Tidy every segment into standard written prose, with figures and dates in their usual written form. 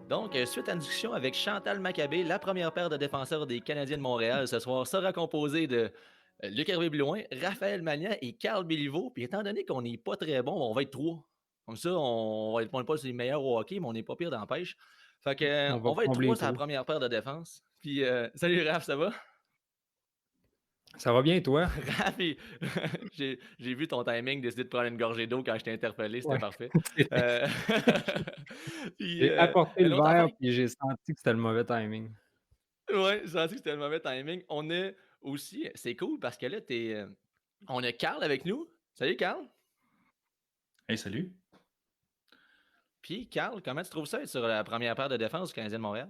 Donc, suite à une discussion avec Chantal Maccabé, la première paire de défenseurs des Canadiens de Montréal ce soir sera composée de Luc Hervé Blouin, Raphaël Magnan et Carl Béliveau. Puis étant donné qu'on n'est pas très bon, on va être trois. Comme ça, on n'est pas les meilleurs au hockey, mais on n'est pas pire dans la pêche. Fait que, On va on va être combler trois le sur la trou. première paire de défense. Puis, salut Raph, ça va? Ça va bien, toi? Raph, j'ai vu ton timing décider de prendre une gorgée d'eau quand je t'ai interpellé, c'était Ouais. parfait. C'est Euh, Puis, J'ai apporté une le autre verre, affaire. puis j'ai senti que c'était le mauvais timing. Ouais, j'ai senti que c'était le mauvais timing. On a aussi c'est cool parce que là, on a Carl avec nous. Salut Carl. Hey, salut. Puis Carl, comment tu trouves ça être sur la première paire de défense du Canadien de Montréal?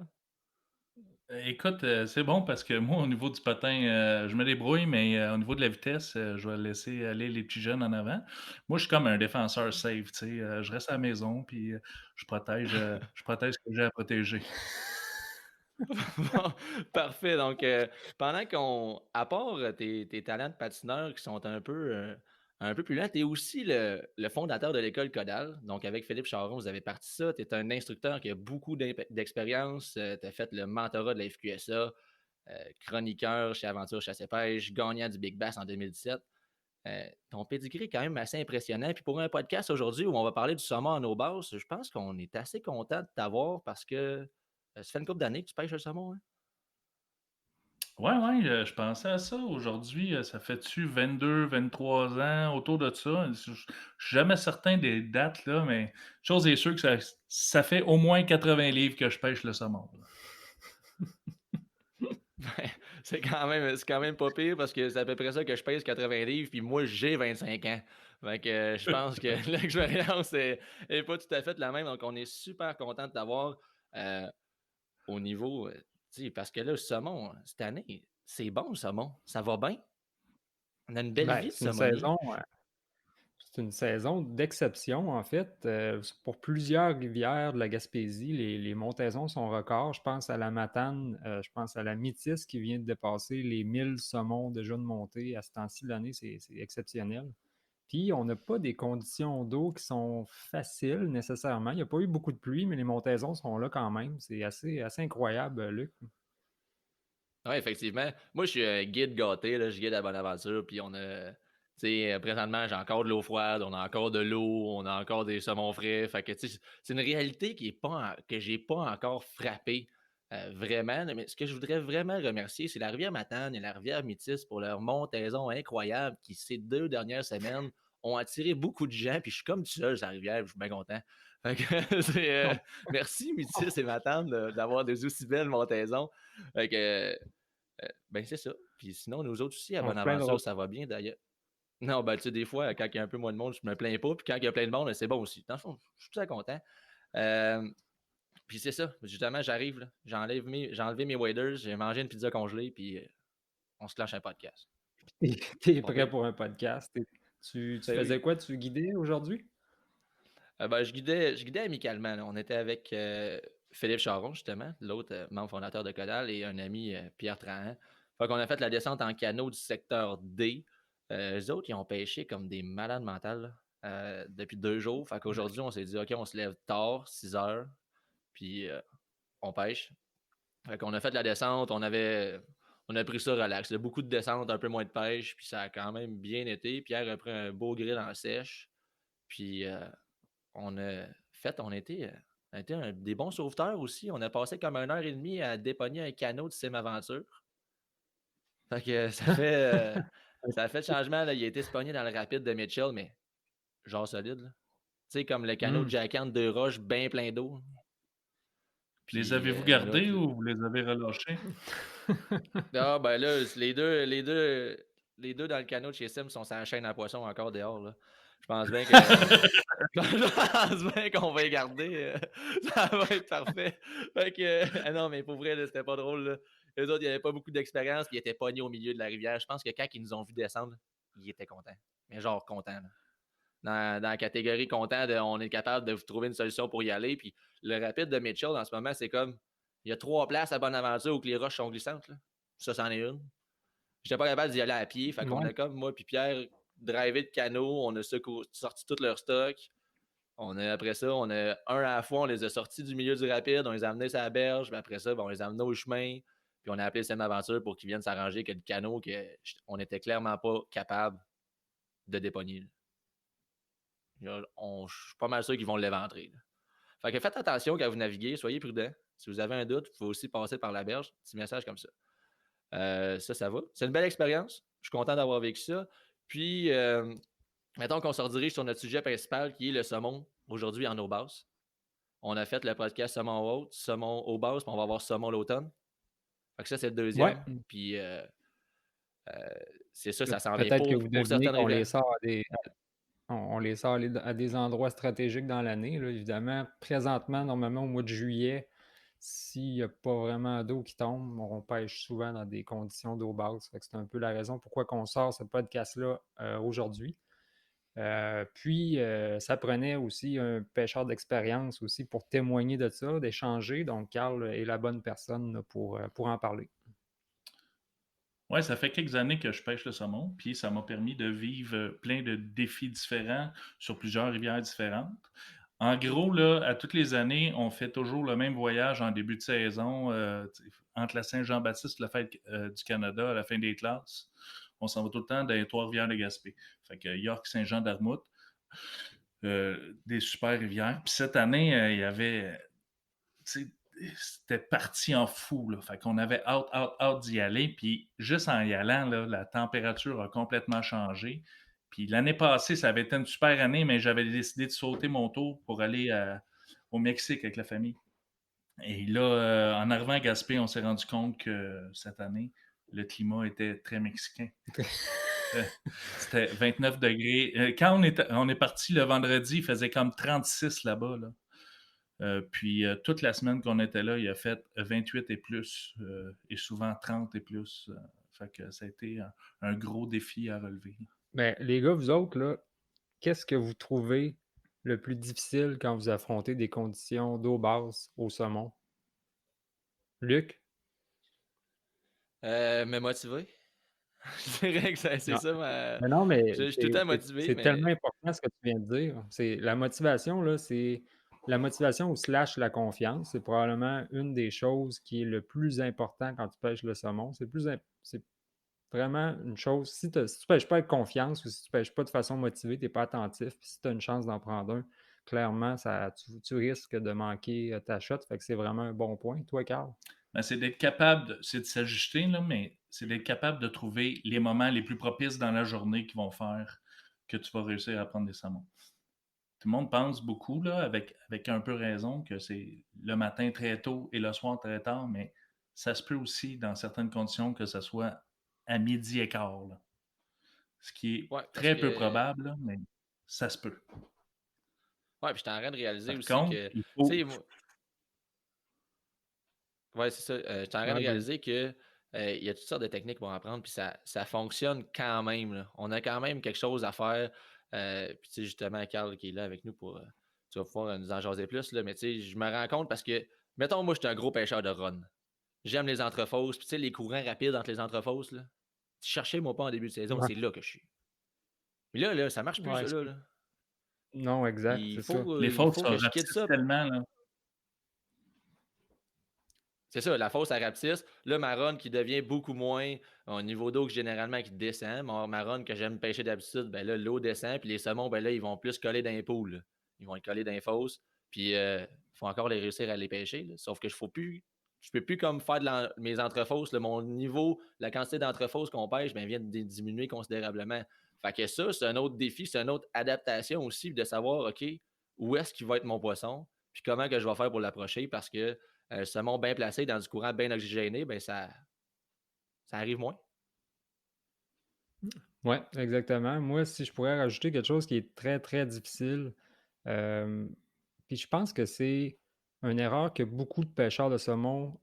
Écoute, c'est bon parce que moi, au niveau du patin, je me débrouille, mais au niveau de la vitesse, je vais laisser aller les petits jeunes en avant. Moi, je suis comme un défenseur safe, tu sais. Je reste à la maison, puis je protège ce que j'ai à protéger. Bon, parfait. Donc, pendant qu'on à part tes talents de patineur qui sont un peu plus lents, tu es aussi le fondateur de l'école Codal. Donc, avec Philippe Charon, vous avez parti ça. Tu es un instructeur qui a beaucoup d'expérience. Tu as fait le mentorat de la FQSA. Chroniqueur chez Aventure Chasse et Pêche, gagnant du Big Bass en 2017. Ton pedigree est quand même assez impressionnant. Puis pour un podcast aujourd'hui où on va parler du saumon en eau basse, je pense qu'on est assez content de t'avoir parce que ça fait une couple d'années que tu pêches le saumon. Hein? Ouais, ouais, je pensais à ça aujourd'hui. Ça fait-tu 22, 23 ans, autour de ça? Je suis jamais certain des dates, là, mais chose est sûre que ça fait au moins 80 livres que je pêche le saumon, là. Ben, c'est quand même pas pire parce que c'est à peu près ça que je pèse 80 livres, puis moi j'ai 25 ans. Fait que je pense que l'expérience est pas tout à fait la même. Donc on est super content de t'avoir euh, au niveau. Tu sais, parce que là, le saumon, cette année, c'est bon le saumon. Ça va bien. On a une belle Ben, vie de saumonier. c'est une saison d'exception, en fait. Pour plusieurs rivières de la Gaspésie, les montaisons sont records. Je pense à la Matane, je pense à la Métis qui vient de dépasser les 1000 saumons déjà de montée à ce temps-ci de l'année. C'est exceptionnel. Puis, on n'a pas des conditions d'eau qui sont faciles nécessairement. Il n'y a pas eu beaucoup de pluie, mais les montaisons sont là quand même. C'est assez incroyable, Luc. Oui, effectivement. Moi, je suis un guide gâté, là, je guide à Bonaventure, puis on a. Tu sais, présentement, j'ai encore de l'eau froide, on a encore de l'eau, on a encore des saumons frais. Fait que, tu sais, c'est une réalité qui est pas que j'ai pas encore frappé vraiment. Mais ce que je voudrais vraiment remercier, c'est la rivière Matane et la rivière Métis pour leur montaison incroyable qui, ces 2 dernières semaines, ont attiré beaucoup de gens. Puis je suis comme tout seul sur la rivière, je suis bien content. Fait que, merci Métis et Matane d'avoir des aussi belles montaisons. Fait que, ben, c'est ça. Puis sinon, nous autres aussi, à On se plaindra Bonaventure, ça va bien d'ailleurs. Non, ben, tu sais, des fois, quand il y a un peu moins de monde, je me plains pas. Puis quand il y a plein de monde, c'est bon aussi. Dans le fond, je suis très content. Euh, puis c'est ça. Justement, j'arrive, là. J'ai enlevé mes waders, j'ai mangé une pizza congelée, puis on se clenche un podcast. T'es Pas prêt pire? pour un podcast. Tu Ben oui. faisais quoi? Tu guidais aujourd'hui? Ben, je guidais amicalement. Là. On était avec Philippe Charon, justement, l'autre membre fondateur de Codal, et un ami, Pierre Trahan. Fait qu'on a fait la descente en canot du secteur D. Eux autres, ils ont pêché comme des malades mentales là, depuis 2 jours. Fait qu'aujourd'hui, on s'est dit, OK, on se lève tard, 6 heures, puis on pêche. Fait qu'on a fait la descente, on a pris ça relax. Il y a beaucoup de descente, un peu moins de pêche, puis ça a quand même bien été. Pierre a pris un beau grill en sèche, puis on a on a été des bons sauveteurs aussi. On a passé comme 1 heure et demie à dépogner un canot de Sim Aventure. Fait que ça a fait le changement. Là. Il a été spogné dans le rapide de Mitchell, mais genre solide. Là. Tu sais, comme le canot de Hmm. Jack de roches bien plein d'eau. Les Puis avez-vous nous autres, gardés ou vous les avez relâchés? ah, ben là, les deux dans le canot de chez Sim sont sur la chaîne à poisson encore dehors. Là. Je pense bien que je pense bien qu'on va y garder. Ça va être parfait. Fait que, ah non, mais pour vrai, là, c'était pas drôle. Là. Eux autres, ils n'avaient pas beaucoup d'expérience, puis ils étaient pognés au milieu de la rivière. Je pense que quand ils nous ont vu descendre, ils étaient contents. Mais genre contents. Là. Dans la catégorie content, on est capable de vous trouver une solution pour y aller. Puis le rapide de Mitchell, en ce moment, c'est comme il y a 3 places à Bonaventure où les roches sont glissantes. Là. Ça, c'en est une. J'étais pas capable d'y aller à pied. Fait qu'on Ouais. a comme moi puis Pierre drivé de canot. On a sorti tout leur stock. Après ça, on a un à la fois, on les a sortis du milieu du rapide, on les a amenés sur la berge, puis après ça, on les a amenés au chemin, puis on a appelé Sam Aventure pour qu'ils viennent s'arranger que le canot, on n'était clairement pas capable de dépogner. Je suis pas mal sûr qu'ils vont l'éventrer. Là. Fait que faites attention quand vous naviguez, soyez prudents. Si vous avez un doute, vous pouvez aussi passer par la berge. Petit message comme ça. Ça va. C'est une belle expérience. Je suis content d'avoir vécu ça. Puis, mettons qu'on se redirige sur notre sujet principal qui est le saumon aujourd'hui en eau basse. On a fait le podcast saumon haute, saumon eau basse, puis on va avoir saumon l'automne. Fait que ça, c'est le deuxième. Ouais. Puis, c'est ça, ça s'en vient Peut-être que vous pour devinez certaines qu'on les rivières. sort on les sort à des endroits stratégiques dans l'année. Là. Évidemment, présentement, normalement, au mois de juillet, s'il n'y a pas vraiment d'eau qui tombe, on pêche souvent dans des conditions d'eau basse. Fait que c'est un peu la raison pourquoi on sort ce podcast-là aujourd'hui. Puis, ça prenait aussi un pêcheur d'expérience aussi pour témoigner de ça, d'échanger. Donc, Carl est la bonne personne là, pour en parler. Ouais, ça fait quelques années que je pêche le saumon, puis ça m'a permis de vivre plein de défis différents sur plusieurs rivières différentes. En gros, là, à toutes les années, on fait toujours le même voyage en début de saison, entre la Saint-Jean-Baptiste, la fête du Canada, à la fin des classes. On s'en va tout le temps dans les 3 rivières de Gaspé. Fait que York, Saint-Jean, Dartmouth, des super rivières. Puis cette année, il y avait, tu sais, c'était parti en fou. Là. Fait qu'on avait hâte d'y aller. Puis juste en y allant, là, la température a complètement changé. Puis l'année passée, ça avait été une super année, mais j'avais décidé de sauter mon tour pour aller au Mexique avec la famille. Et là, en arrivant à Gaspé, on s'est rendu compte que cette année, le climat était très mexicain. C'était 29 degrés. Quand on est parti le vendredi, il faisait comme 36 là-bas. Là. Puis toute la semaine qu'on était là, il a fait 28 et plus, et souvent 30 et plus. Fait que ça a été un gros défi à relever. Ben, les gars, vous autres, là, qu'est-ce que vous trouvez le plus difficile quand vous affrontez des conditions d'eau basse au saumon? Luc? Me motiver. Je dirais que c'est Non. ça. Non, mais Je suis tout le temps motivé, c'est tellement mais important ce que tu viens de dire. C'est la motivation, là, c'est la motivation ou slash la confiance. C'est probablement une des choses qui est le plus important quand tu pêches le saumon. C'est vraiment une chose. Si tu ne pêches pas avec confiance ou si tu ne pêches pas de façon motivée, tu n'es pas attentif. Puis si tu as une chance d'en prendre un, clairement, tu risques de manquer ta shot. Fait que c'est vraiment un bon point. Toi, Carl? Ben, c'est d'être capable, c'est de s'ajuster, là, mais c'est d'être capable de trouver les moments les plus propices dans la journée qui vont faire que tu vas réussir à prendre des saumons. Tout le monde pense beaucoup, là, avec un peu raison, que c'est le matin très tôt et le soir très tard, mais ça se peut aussi, dans certaines conditions, que ce soit à midi et quart. Là. Ce qui est ouais, parce très peu que. probable, là, mais ça se peut. Ouais, puis j'étais en train de réaliser Par aussi contre, que. Tu il faut. sais, moi. Ouais, c'est ça. J'étais en train de Ouais, vas-y. réaliser que. Il y a toutes sortes de techniques pour apprendre, puis ça fonctionne quand même. Là. On a quand même quelque chose à faire. Puis, tu sais, justement, Carl qui est là avec nous pour. Tu vas pouvoir nous en jaser plus, là, mais tu sais, je me rends compte parce que, mettons, moi, je suis un gros pêcheur de run. J'aime les entrefosses, puis tu sais, les courants rapides entre les entrefosses, là. Cherchez-moi pas en début de saison, Ouais, c'est là que je suis. Mais là, ça marche plus, ouais, ça, là. non, exact, Il c'est ça. faut, Les il fautes faut se que je quitte rapetissent ça. tellement. Là. C'est ça, la fosse à rapetisse. Là, ma run qui devient beaucoup moins au niveau d'eau que généralement qui descend. Ma run que j'aime pêcher d'habitude, ben là, l'eau descend, puis les saumons, ben là, ils vont plus coller dans les poules. Là. Ils vont être collés dans les fosses. Puis il faut encore les réussir à les pêcher. Là. Sauf que je peux plus comme faire mes entrefosses. Là, mon niveau, la quantité d'entrefosses qu'on pêche, ben, vient de diminuer considérablement. Fait que ça, c'est un autre défi, c'est une autre adaptation aussi de savoir, OK, où est-ce qu'il va être mon poisson, puis comment que je vais faire pour l'approcher, parce que le saumon bien placé dans du courant bien oxygéné, ben ça arrive moins. Ouais, exactement. Moi, si je pourrais rajouter quelque chose qui est très, très difficile, hem, puis je pense que c'est une erreur que beaucoup de pêcheurs de saumon,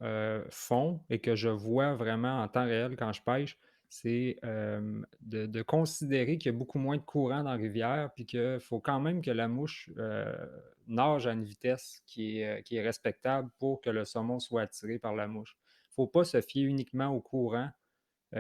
font et que je vois vraiment en temps réel quand je pêche, c'est, de considérer qu'il y a beaucoup moins de courant dans la rivière, puis qu'il faut quand même que la mouche, nage à une vitesse qui est respectable pour que le saumon soit attiré par la mouche. Il ne faut pas se fier uniquement au courant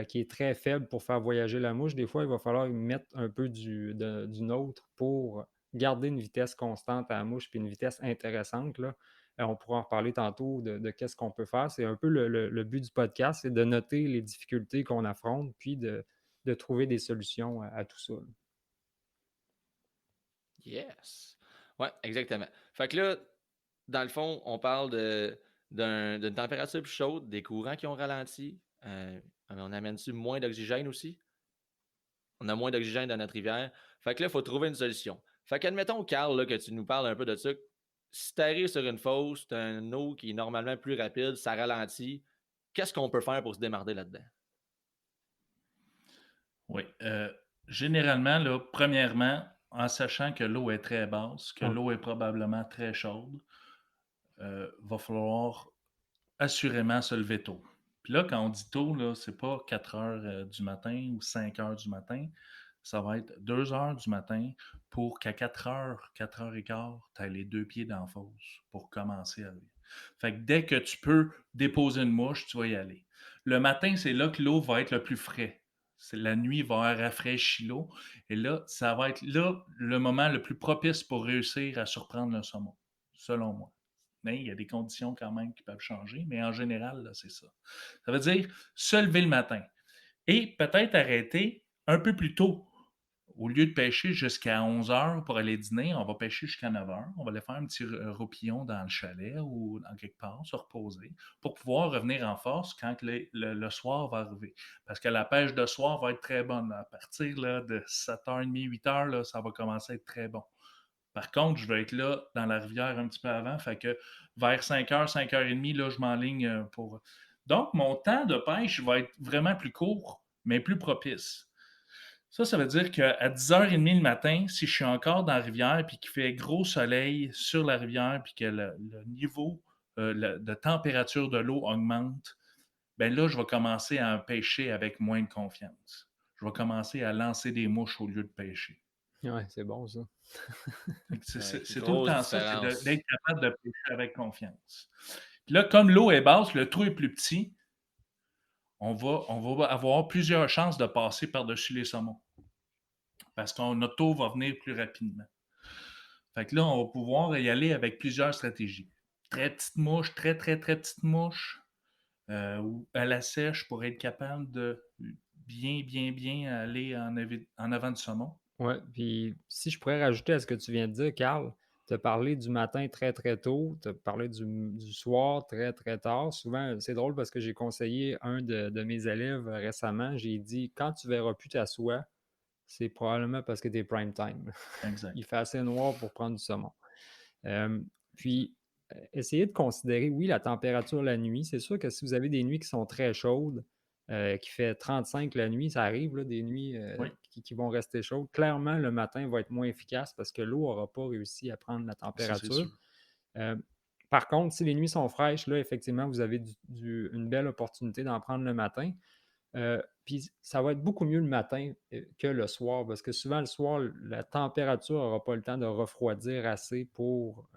qui est très faible pour faire voyager la mouche. Des fois, il va falloir y mettre un peu du nôtre pour garder une vitesse constante à la mouche puis une vitesse intéressante, là. On pourra en reparler tantôt de qu'est-ce qu'on peut faire. C'est un peu le but du podcast, c'est de noter les difficultés qu'on affronte puis de trouver des solutions à tout ça, là. Yes! Ouais, exactement. Fait que là, dans le fond, on parle d'une température plus chaude, des courants qui ont ralenti. On amène-tu moins d'oxygène aussi? On a moins d'oxygène dans notre rivière. Fait que là, il faut trouver une solution. Fait qu'admettons, Carl, là, que tu nous parles un peu de ça. Si tu arrives sur une fosse, tu as une eau qui est normalement plus rapide, ça ralentit. Qu'est-ce qu'on peut faire pour se démarrer là-dedans? Oui. Généralement, là, premièrement, en sachant que l'eau est très basse, que Ouais. l'eau est probablement très chaude, va falloir assurément se lever tôt. Puis là, quand on dit tôt, là, c'est pas 4 heures du matin ou 5 heures du matin. Ça va être 2 heures du matin pour qu'à 4 heures et quart, tu aies les deux pieds dans la fosse pour commencer à vivre. Fait que dès que tu peux déposer une mouche, tu vas y aller. Le matin, c'est là que l'eau va être le plus frais. La nuit va rafraîchir l'eau. Et là, ça va être là le moment le plus propice pour réussir à surprendre le saumon, selon moi. Mais il y a des conditions quand même qui peuvent changer, mais en général, là, c'est ça. Ça veut dire se lever le matin et peut-être arrêter un peu plus tôt. Au lieu de pêcher jusqu'à 11 heures pour aller dîner, on va pêcher jusqu'à 9 heures. On va aller faire un petit roupillon dans le chalet ou dans quelque part, se reposer, pour pouvoir revenir en force quand le soir va arriver. Parce que la pêche de soir va être très bonne. À partir là, de 7h30, 8 heures, là, ça va commencer à être très bon. Par contre, je vais être là dans la rivière un petit peu avant, fait que vers 5 heures, 5h30, là, je m'enligne pour. Donc, mon temps de pêche va être vraiment plus court, mais plus propice. Ça veut dire qu'à 10h30 le matin, si je suis encore dans la rivière puis qu'il fait gros soleil sur la rivière puis que le niveau de température de l'eau augmente, ben là, je vais commencer à pêcher avec moins de confiance. Je vais commencer à lancer des mouches au lieu de pêcher. Ouais, c'est bon ça. Fait que Ouais, c'est tout le grosse temps ça, c'est différence. d'être capable de pêcher avec confiance. Puis là, comme l'eau est basse, le trou est plus petit, on va avoir plusieurs chances de passer par-dessus les saumons parce que notre eau va venir plus rapidement. Fait que là, on va pouvoir y aller avec plusieurs stratégies. Très petite mouche, très, très, très petite mouche, ou à la sèche pour être capable de bien, bien, bien aller en avant du saumon. Ouais, puis si je pourrais rajouter à ce que tu viens de dire, Carl, tu as parlé du matin très, très tôt, tu as parlé du soir très, très tard. Souvent, c'est drôle parce que j'ai conseillé un de mes élèves récemment, j'ai dit: «Quand tu verras plus ta soie, c'est probablement parce que tu es prime time». Exact. Il fait assez noir pour prendre du saumon. Hem, puis, essayez de considérer, oui, la température la nuit. C'est sûr que si vous avez des nuits qui sont très chaudes, qui fait 35 la nuit, ça arrive là, des nuits, Oui, qui vont rester chaudes. Clairement, le matin va être moins efficace parce que l'eau n'aura pas réussi à prendre la ça c'est température. sûr. Heu, Par contre, si les nuits sont fraîches, là, effectivement, vous avez une belle opportunité d'en prendre le matin. Puis ça va être beaucoup mieux le matin que le soir, parce que souvent le soir, la température n'aura pas le temps de refroidir assez pour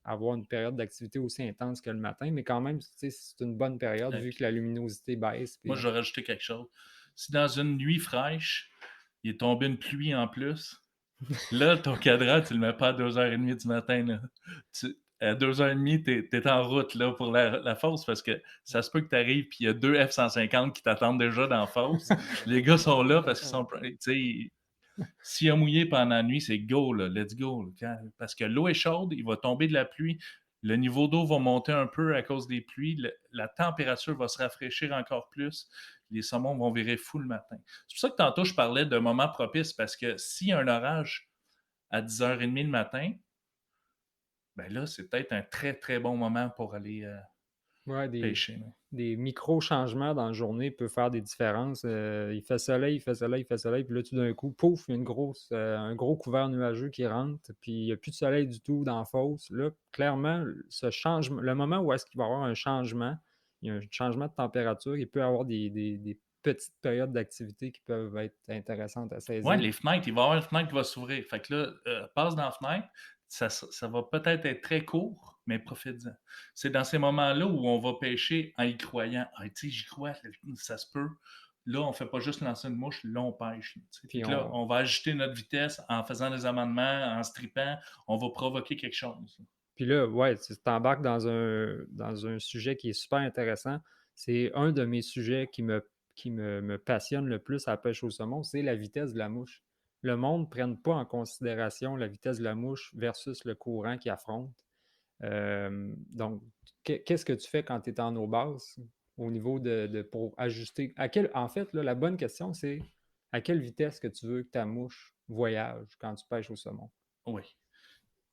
avoir une période d'activité aussi intense que le matin, mais quand même, tu sais, c'est une bonne période vu Puis que la luminosité baisse. moi, je vais rajouter quelque chose. Si dans une nuit fraîche, il est tombé une pluie en plus, là, ton cadran, tu le mets pas à 2h30 du matin. Là. À 2h30, tu es en route là, pour la fosse parce que ça se peut que tu arrives et il y a deux F-150 qui t'attendent déjà dans la fosse. Les gars sont là parce qu'ils sont. Tu sais, s'il a mouillé pendant la nuit, c'est go, là, let's go. Là. Parce que l'eau est chaude, il va tomber de la pluie, le niveau d'eau va monter un peu à cause des pluies, la température va se rafraîchir encore plus, les saumons vont virer fou le matin. C'est pour ça que tantôt, je parlais de moment propice, parce que s'il y a un orage à 10h30 le matin, ben là, c'est peut-être un très, très bon moment pour aller Ouais, pêcher, là. des micro-changements dans la journée peuvent faire des différences. Il fait soleil, il fait soleil, il fait soleil, puis là, tout d'un coup, pouf, il y a un gros couvert nuageux qui rentre, puis il n'y a plus de soleil du tout dans la fosse. Là, clairement, ce changement, le moment où est-ce qu'il va y avoir un changement, il y a un changement de température, il peut y avoir des petites périodes d'activité qui peuvent être intéressantes à Ouais, saisir. les fenêtres, il va y avoir une fenêtre qui va s'ouvrir. Fait que là, passe dans la fenêtre, ça va peut-être être très court, mais profite-en. C'est dans ces moments-là où on va pêcher en y croyant. Ah, tu sais, j'y crois, ça se peut. Là, on fait pas juste lancer une mouche, là, on pêche. Là, tu sais. Fait Puis que là, on, on va ajuster notre vitesse en faisant des amendements, en strippant. On va provoquer quelque chose. Puis là, ouais, tu t'embarques dans un sujet qui est super intéressant. C'est un de mes sujets me passionne le plus à la pêche au saumon, c'est la vitesse de la mouche. Le monde ne prenne pas en considération la vitesse de la mouche versus le courant qu'il affronte. Donc, qu'est-ce que tu fais quand tu es en eau basse au niveau pour ajuster? En fait, là, la bonne question, c'est à quelle vitesse que tu veux que ta mouche voyage quand tu pêches au saumon? Oui.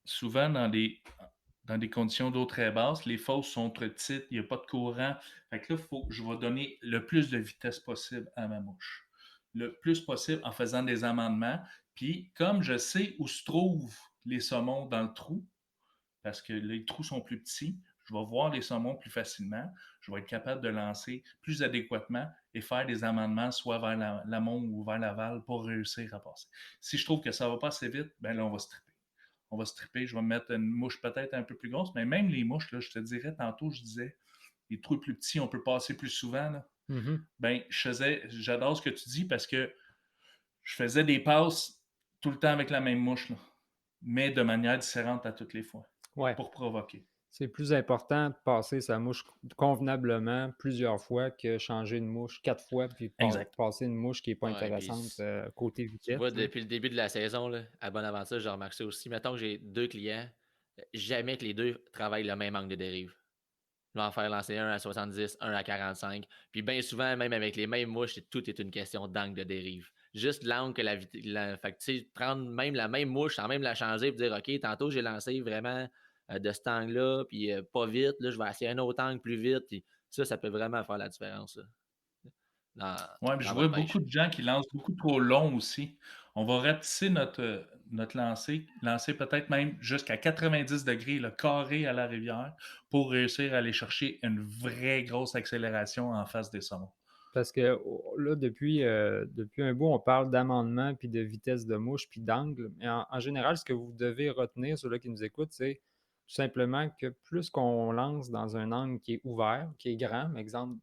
Souvent, dans des conditions d'eau très basses, les fosses sont très petites, il n'y a pas de courant. Fait que là, je vais donner le plus de vitesse possible à ma mouche. Le plus possible en faisant des amendements. Puis, comme je sais où se trouvent les saumons dans le trou, parce que les trous sont plus petits, je vais voir les saumons plus facilement. Je vais être capable de lancer plus adéquatement et faire des amendements soit vers l'amont ou vers l'aval pour réussir à passer. Si je trouve que ça ne va pas assez vite, ben là, on va stripper, je vais mettre une mouche peut-être un peu plus grosse, mais même les mouches, là, je te dirais, tantôt, je disais, les trous plus petits, on peut passer plus souvent. Là. Mhm. Ben, j'adore ce que tu dis parce que je faisais des passes tout le temps avec la même mouche, là, mais de manière différente à toutes les fois, Ouais. pour provoquer. C'est plus important de passer sa mouche convenablement plusieurs fois que changer une mouche 4 fois puis Exact. passer une mouche qui n'est pas Ouais, puis intéressante côté tu vois, vitesse, là. depuis le début de la saison, là, à Bonaventure, j'ai remarqué ça aussi. Mettons que j'ai 2 clients, jamais que les deux travaillent le même angle de dérive. Je vais en faire lancer un à 70, un à 45. Puis bien souvent, même avec les mêmes mouches, tout est une question d'angle de dérive. Juste l'angle que fait que, tu sais, prendre même la même mouche sans même la changer et dire OK, tantôt j'ai lancé vraiment de cet angle-là, puis pas vite, là, je vais essayer un autre angle plus vite. Puis ça peut vraiment faire la différence là, dans, Ouais, je dans vois votre beaucoup pêche. de gens qui lancent beaucoup trop long aussi. On va rapetisser notre lancer peut-être même jusqu'à 90 degrés, le carré à la rivière, pour réussir à aller chercher une vraie grosse accélération en face des saumons. Parce que là, depuis un bout, on parle d'amendement, puis de vitesse de mouche, puis d'angle. Mais en général, ce que vous devez retenir, ceux-là qui nous écoutent, c'est tout simplement que plus qu'on lance dans un angle qui est ouvert, qui est grand, exemple,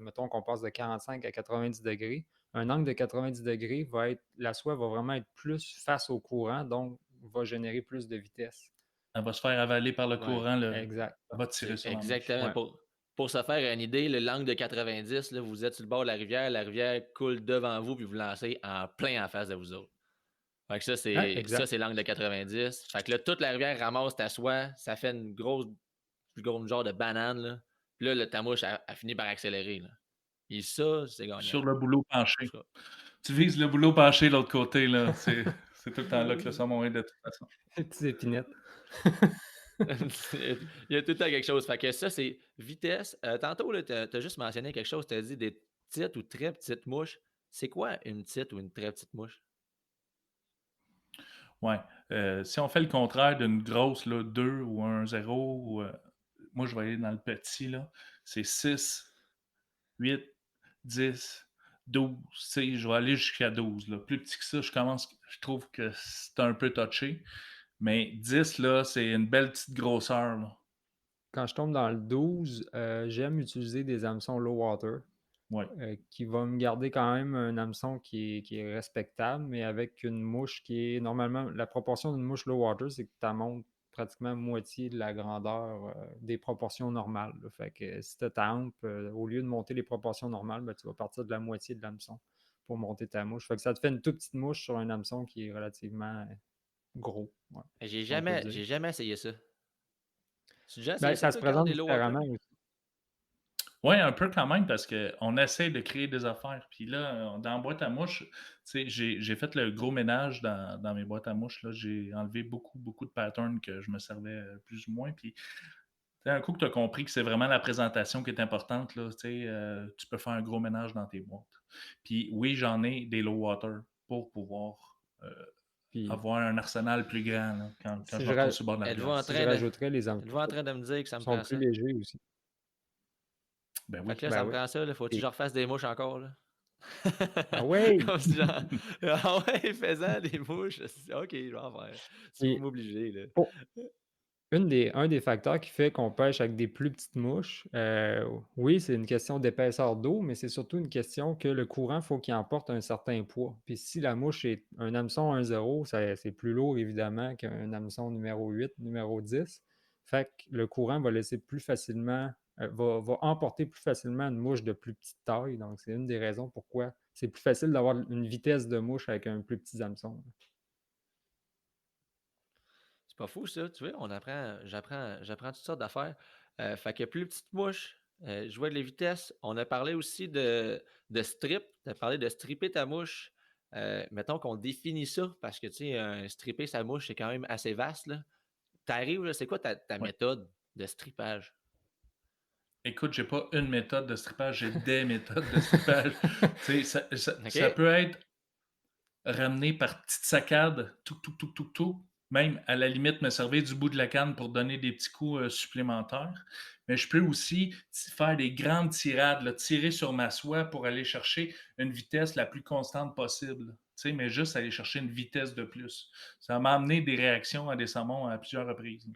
mettons qu'on passe de 45 à 90 degrés, un angle de 90 degrés la soie va vraiment être plus face au courant, donc va générer plus de vitesse. Elle va se faire avaler par le Ouais. courant, Exact. elle va tirer C'est sur la mouche. exactement Ouais. pour se faire une idée, le l'angle de 90, là, vous êtes sur le bord de la rivière coule devant vous, puis vous lancez en plein en face de vous autres. Fait que Ouais, ça, exact. c'est l'angle de 90. Fait que là, toute la rivière ramasse ta soie, ça fait une grosse, plus gros genre de banane, là. Puis là, ta mouche, elle finit par accélérer, là. Et ça, c'est gagnant. Sur le boulot En penché. tout cas. Tu vises le boulot penché de l'autre côté, là. C'est tout le temps là que le saumon est de toute façon. Petites épinettes. Il y a tout le temps quelque chose. Fait que ça, c'est vitesse. Tantôt, tu as juste mentionné quelque chose. Tu as dit des petites ou très petites mouches. C'est quoi une petite ou une très petite mouche? Ouais. Si on fait le contraire d'une grosse, là, 2 ou un 0, moi, je vais aller dans le petit, là. C'est 6, 8, 10, 12. Tu sais, je vais aller jusqu'à 12, là. Plus petit que ça, je trouve que c'est un peu touché. Mais 10, là, c'est une belle petite grosseur, là. Quand je tombe dans le 12, j'aime utiliser des hameçons low water Ouais. qui va me garder quand même un hameçon qui est respectable, mais avec une mouche qui est normalement. La proportion d'une mouche low water, c'est que tu montes pratiquement moitié de la grandeur des proportions normales, là. Fait que si tu as ta hampe, au lieu de monter les proportions normales, ben, tu vas partir de la moitié de l'hameçon pour monter ta mouche. Fait que ça te fait une toute petite mouche sur un hameçon qui est relativement gros, ouais, si on peut dire. J'ai jamais essayé ça. Tu as déjà Ben, essayé ça, ça se toi, Carl, présente des low water? différemment aussi. Ouais, un peu quand même parce qu'on essaie de créer des affaires. Puis là, dans la boîte à mouches, tu sais, j'ai fait le gros ménage dans mes boîtes à mouches, là. J'ai enlevé beaucoup, beaucoup de patterns que je me servais plus ou moins. Puis Un coup que tu as compris que c'est vraiment la présentation qui est importante, là, tu peux faire un gros ménage dans tes boîtes. Puis oui, j'en ai des low water pour pouvoir Puis avoir un arsenal plus grand là, quand si je je, me retrouve ra- sur le bord de la Êtes-vous en glace. si je train de, rajouterais les hameçons, êtes-vous en train de me dire que ça me sont prend plus ça? légers aussi. Ben Fait que oui. là, Ben ça me oui. prend ça, là. Faut-tu que Et- je refasse des mouches encore, là? Ah ouais! Comme si genre, ah ouais, faisant des mouches. Ok, je vais en faire. Si vous Et m'obligez, là. pour, un des facteurs qui fait qu'on pêche avec des plus petites mouches, oui, c'est une question d'épaisseur d'eau, mais c'est surtout une question que le courant, il faut qu'il emporte un certain poids. Puis si la mouche est un hameçon 1,0, c'est plus lourd évidemment qu'un hameçon numéro 8, numéro 10. Fait que le courant va laisser plus facilement, va emporter plus facilement une mouche de plus petite taille. Donc, c'est une des raisons pourquoi c'est plus facile d'avoir une vitesse de mouche avec un plus petit hameçon. C'est pas fou, ça. Tu vois, j'apprends toutes sortes d'affaires. Fait que plus petite mouche, je vois de les vitesses. On a parlé aussi de strip. Tu as parlé de stripper ta mouche. Mettons qu'on définit ça, parce que, tu sais, stripper sa mouche, c'est quand même assez vaste, là. T'arrives, là, c'est quoi ta Ouais. méthode de strippage? Écoute, j'ai pas une méthode de strippage, j'ai des méthodes de strippage. Ça OK? peut être ramené par petites saccades, tout, même à la limite me servir du bout de la canne pour donner des petits coups supplémentaires. Mais je peux aussi faire des grandes tirades, là, tirer sur ma soie pour aller chercher une vitesse la plus constante possible. Mais juste aller chercher une vitesse de plus. Ça m'a amené des réactions à des saumons à plusieurs reprises.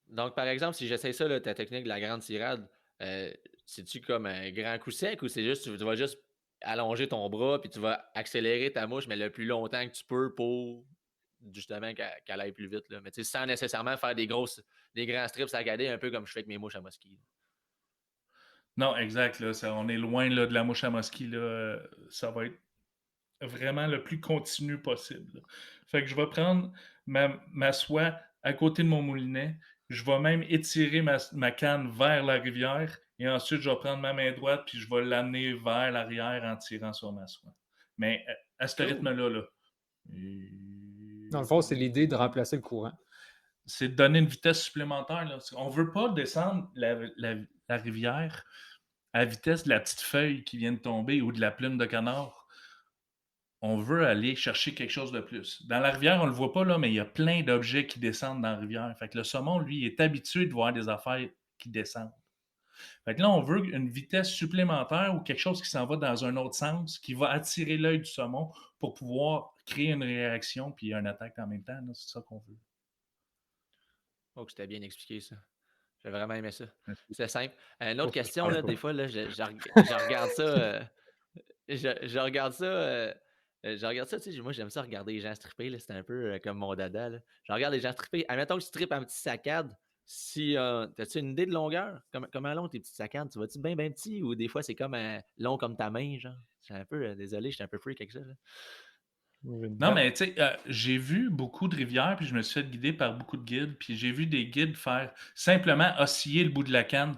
Donc, par exemple, si j'essaie ça, là, ta technique de la grande tirade, euh, c'est-tu comme un grand coup sec ou c'est juste, tu vas juste allonger ton bras puis tu vas accélérer ta mouche, mais le plus longtemps que tu peux pour justement qu'elle aille plus vite, là. Mais tu sais, sans nécessairement faire des grands strips saccadés, un peu comme je fais avec mes mouches à mosquée. Non, exact. Là, on est loin là, de la mouche à mosquée. Là, ça va être vraiment le plus continu possible. Là. Fait que je vais prendre ma soie à côté de mon moulinet. Je vais même étirer ma canne vers la rivière. Et ensuite, je vais prendre ma main droite puis je vais l'amener vers l'arrière en tirant sur ma soie. Mais à ce Cool. rythme-là, là, Dans le fond, c'est l'idée de remplacer le courant. c'est de donner une vitesse supplémentaire. Là. On ne veut pas descendre la rivière à la vitesse de la petite feuille qui vient de tomber ou de la plume de canard. On veut aller chercher quelque chose de plus. Dans la rivière, on ne le voit pas, là, mais il y a plein d'objets qui descendent dans la rivière. Fait que le saumon, lui, est habitué de voir des affaires qui descendent. Fait que là, on veut une vitesse supplémentaire ou quelque chose qui s'en va dans un autre sens, qui va attirer l'œil du saumon pour pouvoir créer une réaction puis une attaque en même temps. C'est ça qu'on veut. Oh, que c'était bien expliqué, ça. J'ai vraiment aimé ça. Merci. C'est simple. Une autre Pour ça, je question, parle là, pas. des fois, là, je regarde ça. Je regarde ça. Je regarde ça, tu sais, moi j'aime ça regarder les gens stripper, là, c'est un peu comme mon dada. Là. Je regarde les gens stripper. Admettons que tu strippes un petit saccade. Si, t'as-tu une idée de longueur? Comment long tes petites saccades? Tu vas-tu bien petit ou des fois c'est comme long comme ta main, genre? Je suis un peu, désolé, je suis un peu freak avec ça. Là. Non, mais tu sais, j'ai vu beaucoup de rivières, puis je me suis fait guider par beaucoup de guides, puis j'ai vu des guides faire simplement osciller le bout de la canne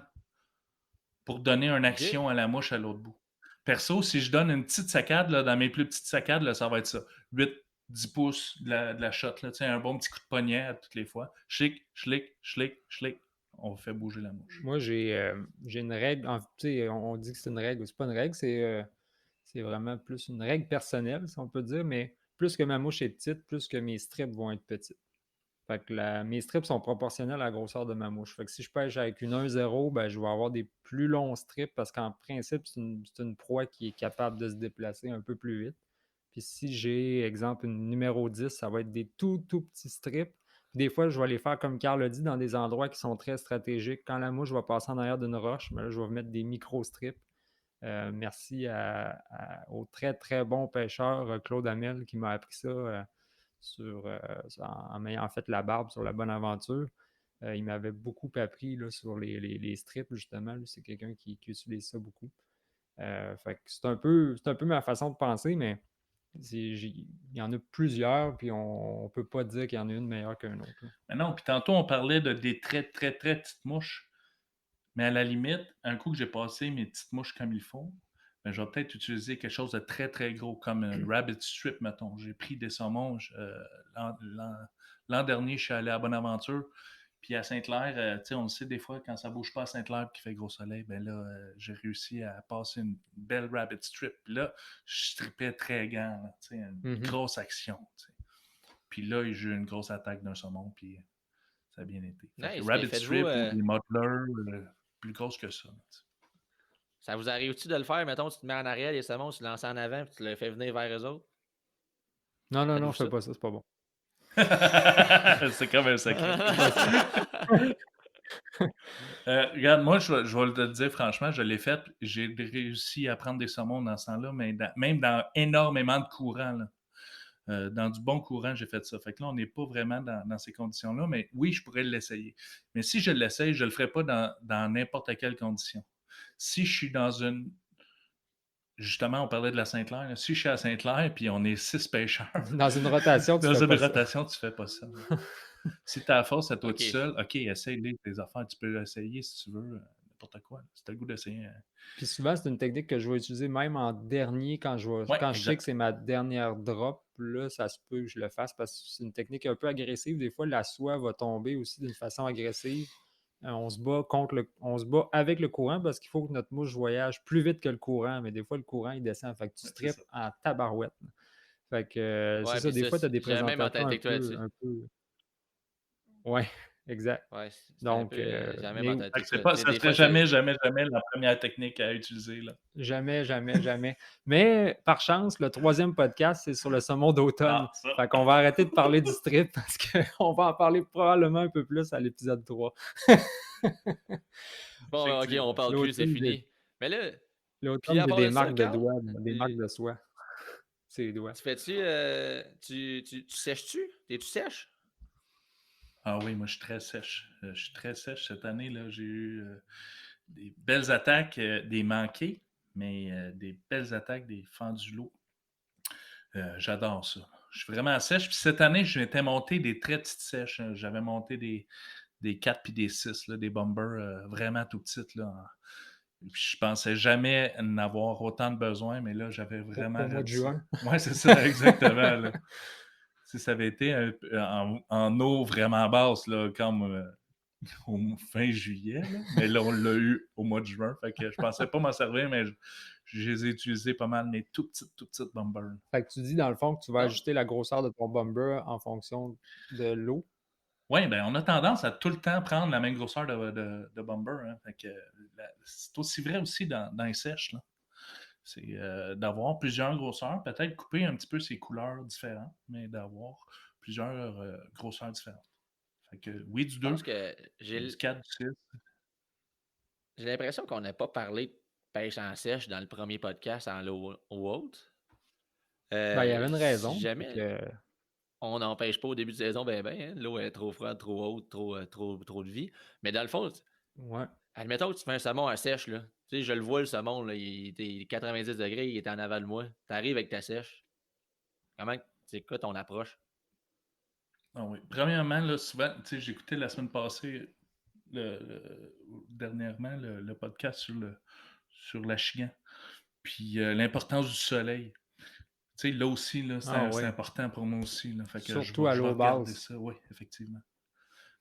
pour donner une OK? action à la mouche à l'autre bout. Perso, si je donne une petite saccade, là, dans mes plus petites saccades, là, ça va être ça. 8-10 pouces de la shot, là, un bon petit coup de poignet à toutes les fois. Chlic, chlic, chlic, chlic. On fait bouger la mouche. Moi, j'ai une règle. Tu sais, on dit que c'est une règle. C'est pas une règle, c'est vraiment plus une règle personnelle, si on peut dire. Mais plus que ma mouche est petite, plus que mes strips vont être petits. Fait que mes strips sont proportionnels à la grosseur de ma mouche. Fait que si je pêche avec une 1,0, ben, je vais avoir des plus longs strips parce qu'en principe, c'est une proie qui est capable de se déplacer un peu plus vite. Puis si j'ai, exemple, une numéro 10, ça va être des tout petits strips. Des fois, je vais les faire, comme Carl l'a dit, dans des endroits qui sont très stratégiques. Quand la mouche va passer en arrière d'une roche, ben là, je vais mettre des micro-strips. Merci au très, très bon pêcheur Claude Hamel qui m'a appris ça en m'ayant fait la barbe sur la bonne aventure. Il m'avait beaucoup appris là, sur les strips, justement. Lui, c'est quelqu'un qui utilise ça beaucoup. Fait que c'est un peu ma façon de penser, mais il y en a plusieurs, puis on ne peut pas dire qu'il y en a une meilleure qu'une autre. Mais non, puis tantôt, on parlait de des très, très, très petites mouches. Mais à la limite, un coup que j'ai passé mes petites mouches comme il faut, ben, je vais peut-être utiliser quelque chose de très, très gros, comme un rabbit strip, mettons. J'ai pris des saumons. L'an dernier, je suis allé à Bonaventure. Puis à Sainte-Claire, tu sais, on le sait des fois, quand ça bouge pas à Sainte-Claire et qu'il fait gros soleil, ben là, j'ai réussi à passer une belle rabbit strip. Puis là, je tripais très grand, là, tu sais, une grosse action, tu sais. Puis là, j'ai eu une grosse attaque d'un saumon, puis ça a bien été. Fait que Nice. Puis rabbit faites-vous. strip ou des muddlers plus grosses que ça. Tu sais. Ça vous arrive-tu de le faire? Mettons, tu te mets en arrière, les saumons, tu le lances en avant, puis tu le fais venir vers eux autres? Non, Faites-vous fais ça? pas ça, c'est pas bon. C'est comme un secret. Fais pas ça. Regarde, moi, je vais te le dire franchement, je l'ai fait. J'ai réussi à prendre des saumons dans ce temps-là, mais même dans énormément de courant. Là. Dans du bon courant, j'ai fait ça. Fait que là, on n'est pas vraiment dans ces conditions-là, mais oui, je pourrais l'essayer. Mais si je l'essaye, je ne le ferai pas dans n'importe quelle condition. Si je suis dans une. Justement, on parlait de la Sainte-Claire. Là. Si je suis à Sainte-Claire puis on est 6 pêcheurs, Dans une rotation, tu dans fais une pas ça. rotation, tu fais pas ça. Là. Si tu as la force à toi Ok. tout seul, OK, essaye tes affaires. Tu peux essayer si tu veux, n'importe quoi. Si tu as le goût d'essayer. Puis souvent, c'est une technique que je vais utiliser même en dernier quand je Ouais, sais que exact. c'est ma dernière drop. Là, ça se peut que je le fasse parce que c'est une technique un peu agressive. Des fois, la soie va tomber aussi d'une façon agressive. On se bat on se bat avec le courant parce qu'il faut que notre mouche voyage plus vite que le courant, mais des fois, le courant, il descend. Fait que tu Ouais, c'est strippes ça. en tabarouette. Fait que c'est Ouais, ça. puis Des ça, fois, tu as des j'ai la même présentations mentalité que toi là-dessus. un peu. Ouais, exact. Ouais, c'est un Donc, peu. J'ai la même mais mentalité que C'est toi. pas, Tu sais, ça des serait fois, jamais la première technique à utiliser. Là. jamais, jamais, jamais. Mais par chance, le troisième podcast, c'est sur le saumon d'automne. Ah, ça. Fait qu'on va arrêter de parler du strip parce qu'on va en parler probablement un peu plus à l'épisode 3. Bon, ben, ok, on parle plus, c'est L'automne, fini. Mais là, puis l'automne, à j'ai part des de ça, marques de Carl, doigts, des marques de soie. C'est les doigts. tu fais-tu. Tu sèches-tu? T'es-tu sèche? Ah oui, moi je suis très sèche. Je suis très sèche cette année. Là, j'ai eu des belles attaques, des manqués, mais des belles attaques, des fendus lourds. J'adore ça. Je suis vraiment sèche. Puis cette année, je m'étais monté des très petites sèches. J'avais monté des 4 puis des 6, là, des bombers vraiment tout petites. Là. Puis je pensais jamais en avoir autant de besoin, mais là, j'avais vraiment Au mois de raté ça. juin. Oui, c'est ça, exactement. Là. Si ça avait été en eau vraiment basse, là, comme au fin juillet, là, mais là, on l'a eu au mois de juin. Fait que je pensais pas m'en servir, mais je les ai utilisés pas mal, mes tout petites bombers. Fait que tu dis, dans le fond, que tu vas Non? ajuster la grosseur de ton bomber en fonction de l'eau. Oui, ben on a tendance à tout le temps prendre la même grosseur de bomber. Hein. Fait que, c'est aussi vrai aussi dans les sèches. Là. C'est d'avoir plusieurs grosseurs, peut-être couper un petit peu ses couleurs différentes, mais d'avoir plusieurs grosseurs différentes. Fait que oui, du Je 2, pense que du 4, du 6. j'ai l'impression qu'on n'a pas parlé de pêche en sèche dans le premier podcast en l'eau haute. Ben, il y avait une Si raison. jamais on n'en pêche pas au début de saison, hein, l'eau est trop froide, trop haute, trop de vie. Mais dans le fond, Ouais. admettons que tu fais un saumon à sèche, là. Tu sais, je le vois, le saumon, là, il était 90 degrés, il est en aval de moi. Tu arrives avec ta sèche. Comment, c'est quoi ton approche? Ah oui. Premièrement, là, souvent, j'écoutais la semaine passée, dernièrement, le podcast sur l'achigan. Puis l'importance du soleil. Là aussi, là, c'est important pour moi aussi. Là. Fait que surtout à je vais l'eau regarder basse. ça, oui, effectivement.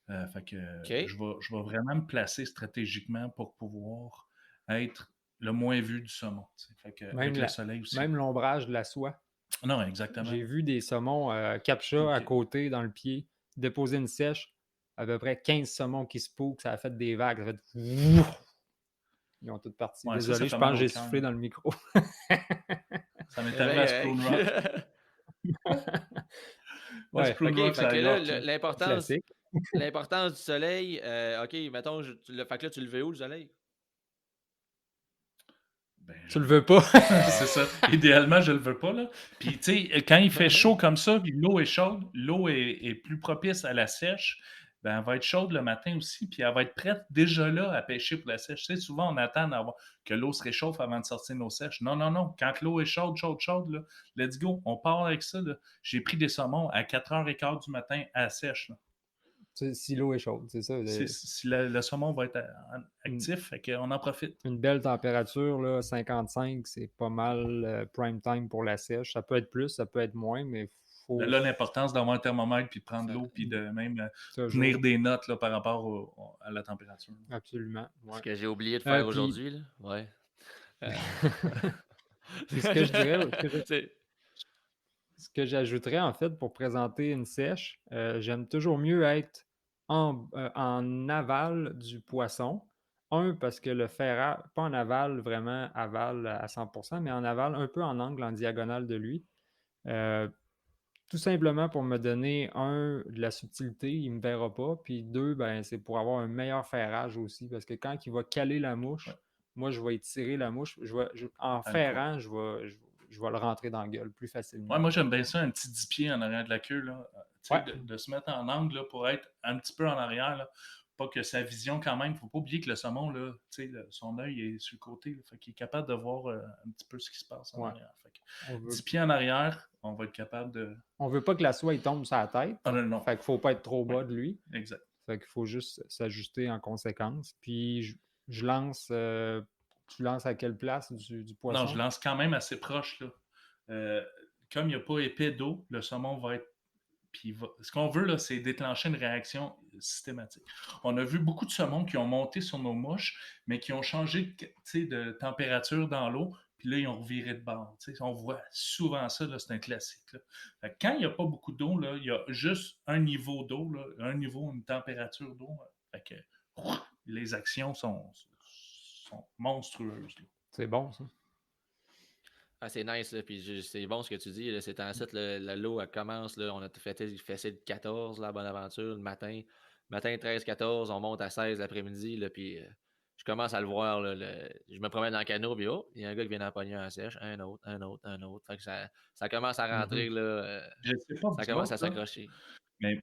Fait que OK. je vais vraiment me placer stratégiquement pour pouvoir être le moins vu du saumon. Fait que, avec le soleil aussi. Même l'ombrage de la soie. Non, exactement. J'ai vu des saumons captcha à côté, dans le pied, déposer une sèche, à peu près 15 saumons qui se poussent, ça a fait des vagues, ça a fait... Ils ont toutes parti. Ouais, Désolé, je fait pense mal que au j'ai cœur. soufflé dans le micro. Ça m'est Eh arrivé à ben, Spoon Rock. Ouais, Spoon OK, Rock, fait ça que là, glotte, là. l'importance du soleil, OK, mettons, fait que là, tu le veux où, le soleil? Ben, Tu le veux pas? c'est ça. Idéalement, je le veux pas, là. Puis, tu sais, quand il fait chaud comme ça, puis l'eau est chaude, l'eau est plus propice à la sèche, ben, elle va être chaude le matin aussi, puis elle va être prête déjà là à pêcher pour la sèche. Tu sais, souvent, on attend que l'eau se réchauffe avant de sortir nos sèches. Non, non, non. Quand l'eau est chaude, là, let's go. On part avec ça, là. J'ai pris des saumons à 4h15 du matin à la sèche, là. Si l'eau est chaude, c'est ça. Si le saumon va être actif, fait qu'on en profite. Une belle température, là, 55, c'est pas mal prime time pour la sèche. Ça peut être plus, ça peut être moins, mais il faut Là, l'importance d'avoir un thermomètre, puis de prendre Ça- l'eau, puis de même tenir toujours, des notes là, par rapport à la température. absolument, Ce ouais. que j'ai oublié de faire Puis, aujourd'hui, là. Ouais. Euh, puis ce que je dirais, C'est- ce que j'ajouterais en fait pour présenter une sèche, j'aime toujours mieux être en aval du poisson. Un, parce que le ferrage, pas en aval, vraiment aval à 100%, mais en aval, un peu en angle, en diagonale de lui. Euh, Tout simplement pour me donner, un, de la subtilité, il ne me verra pas. Puis deux, ben, c'est pour avoir un meilleur ferrage aussi. Parce que quand il va caler la Ouais, mouche, moi, je vais étirer la mouche. En dans le coin. ferrant, je vais le rentrer dans la gueule plus facilement. Ouais, moi, j'aime bien ça, un petit 10 pieds en arrière de la queue, là. Tu sais, Ouais, de se mettre en angle là, pour être un petit peu en arrière, là. Pas que sa vision, quand même, faut pas oublier que le saumon, là, tu sais, son œil est sur le côté, là. Fait qu'il est capable de voir un petit peu ce qui se passe en ouais. arrière. Fait que On veut, 10 pieds en arrière, on va être capable de. on veut pas que la soie il tombe sur la tête. Ah non, non. Fait qu'il faut pas être trop Oui, bas de lui. exact. Fait qu'il faut juste s'ajuster en conséquence. Puis je lance. Tu lances à quelle place du Non, je poisson? lance quand même assez proche, là. Euh, Comme il n'y a pas épais d'eau, le saumon va être. Puis ce qu'on veut, là, c'est déclencher une réaction systématique. On a vu beaucoup de saumons qui ont monté sur nos mouches, mais qui ont changé de température dans l'eau, puis là, ils ont reviré de bord. On voit souvent ça, là, c'est un classique. Là. Fait que quand il n'y a pas beaucoup d'eau, là, il y a juste un niveau d'eau, là, un niveau, une température d'eau. Fait que les actions sont monstrueuses. Là. C'est bon, ça. Ah, c'est nice, là. Puis c'est bon ce que tu dis. Là. C'est en fait, l'eau, elle commence. Là, on a fait le 14, la bonne aventure, le matin. Matin 13-14, on monte à 16 l'après-midi. Là, puis je commence à le voir. Là, je me promène dans le canot, puis oh, il y a un gars qui vient d'en pogner un sèche. Un autre, un autre, un autre. Fait que ça commence à rentrer. Mhm. Là, Je ne sais pas ça vous commence autres, à là, s'accrocher. mais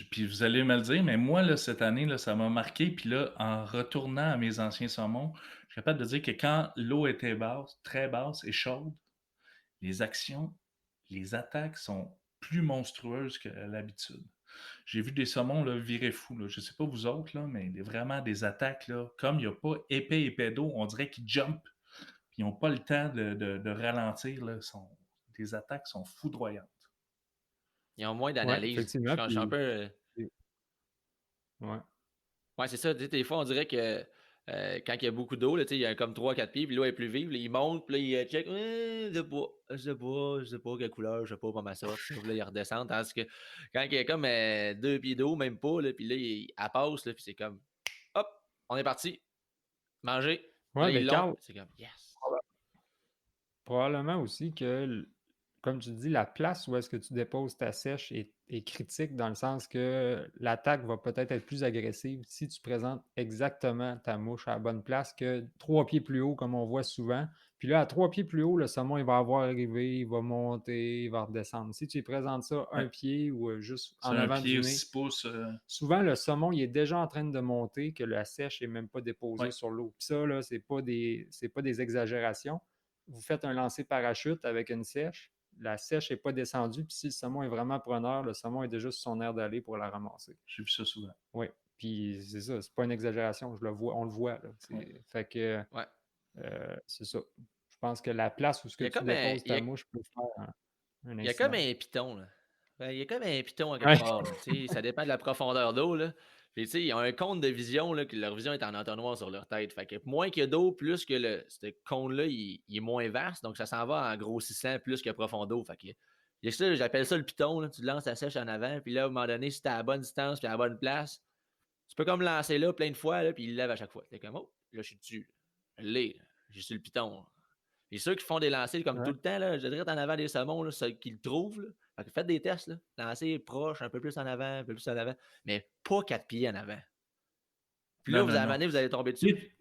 puis vous allez me le dire, mais moi, là, cette année, là, ça m'a marqué. Puis là, en retournant à mes anciens saumons, je suis capable de dire que quand l'eau était basse, très basse et chaude, les actions, les attaques sont plus monstrueuses que l'habitude. J'ai vu des saumons là, virer fou. Là. Je ne sais pas vous autres, là, mais vraiment des attaques, là, comme il n'y a pas épais d'eau, on dirait qu'ils jumpent. Puis ils n'ont pas le temps de ralentir. Là, des attaques sont foudroyantes. Ils ont moins Ouais, d'analyse. effectivement. Je suis un peu. Ouais. Ouais, c'est ça. Des fois, on dirait que quand il y a beaucoup d'eau, là, il y a comme 3-4 pieds, puis l'eau est plus vive. Là, il monte, puis là, il check. Je sais pas quelle couleur, je sais pas ma sorte. Puis là, il redescend. Tandis que quand il y a comme 2 pieds d'eau, même pas, là, puis là, elle passe, là, puis c'est comme hop, on est parti. Manger. Puis Ouais, là, mais ils l'ont. Carl, C'est comme yes. probablement aussi que, comme tu dis, la place où est-ce que tu déposes ta sèche est critique dans le sens que l'attaque va peut-être être plus agressive si tu présentes exactement ta mouche à la bonne place que 3 pieds plus haut, comme on voit souvent. Puis là, à 3 pieds plus haut, le saumon, il va avoir arrivé, il va monter, il va redescendre. Si tu lui présentes ça Ouais. 1 pied ou juste C'est en un avant pied du ou nez, 6 pouces. souvent le saumon, il est déjà en train de monter, que la sèche n'est même pas déposée Ouais. sur l'eau. Puis ça, là, c'est pas des exagérations. Vous faites un lancer parachute avec une sèche, la sèche n'est pas descendue, puis si le saumon est vraiment preneur, le saumon est déjà sur son aire d'aller pour la ramasser. J'ai vu ça souvent. Oui, puis c'est ça, c'est pas une exagération, on le voit. Là. Ouais. Fait que Ouais. c'est ça. Je pense que la place où ce Il que y a tu comme un, déposes ta mouche peut faire un il y a comme incident. un piton, là. Il y a comme un piton à quelque Ouais. part, là. Ça dépend de la profondeur d'eau, là. Puis, ils ont un cône de vision, là, que leur vision est en entonnoir sur leur tête. Fait que moins qu'il y a d'eau, plus que ce cône-là, il est moins vaste. Donc, ça s'en va en grossissant plus que profond d'eau. Fait que, il y a ça, j'appelle ça le piton, là. Tu lances ta sèche en avant. Puis là, à un moment donné, si t'es à la bonne distance puis à la bonne place, tu peux comme lancer là plein de fois, là, puis il lève à chaque fois. T'es comme, oh, là, je suis dessus. Là. Je l'ai, là. Je suis sur le piton. Et ceux qui font des lancers comme Ouais. tout le temps, là, je dirais en avant des saumons, là, ceux qui le trouvent, là. Fait que faites des tests, là. Lancer proche, un peu plus en avant, un peu plus en avant, mais pas 4 pieds en avant. Puis là, Non, vous non, allez non. amener, vous allez tomber Tu dessus. sais,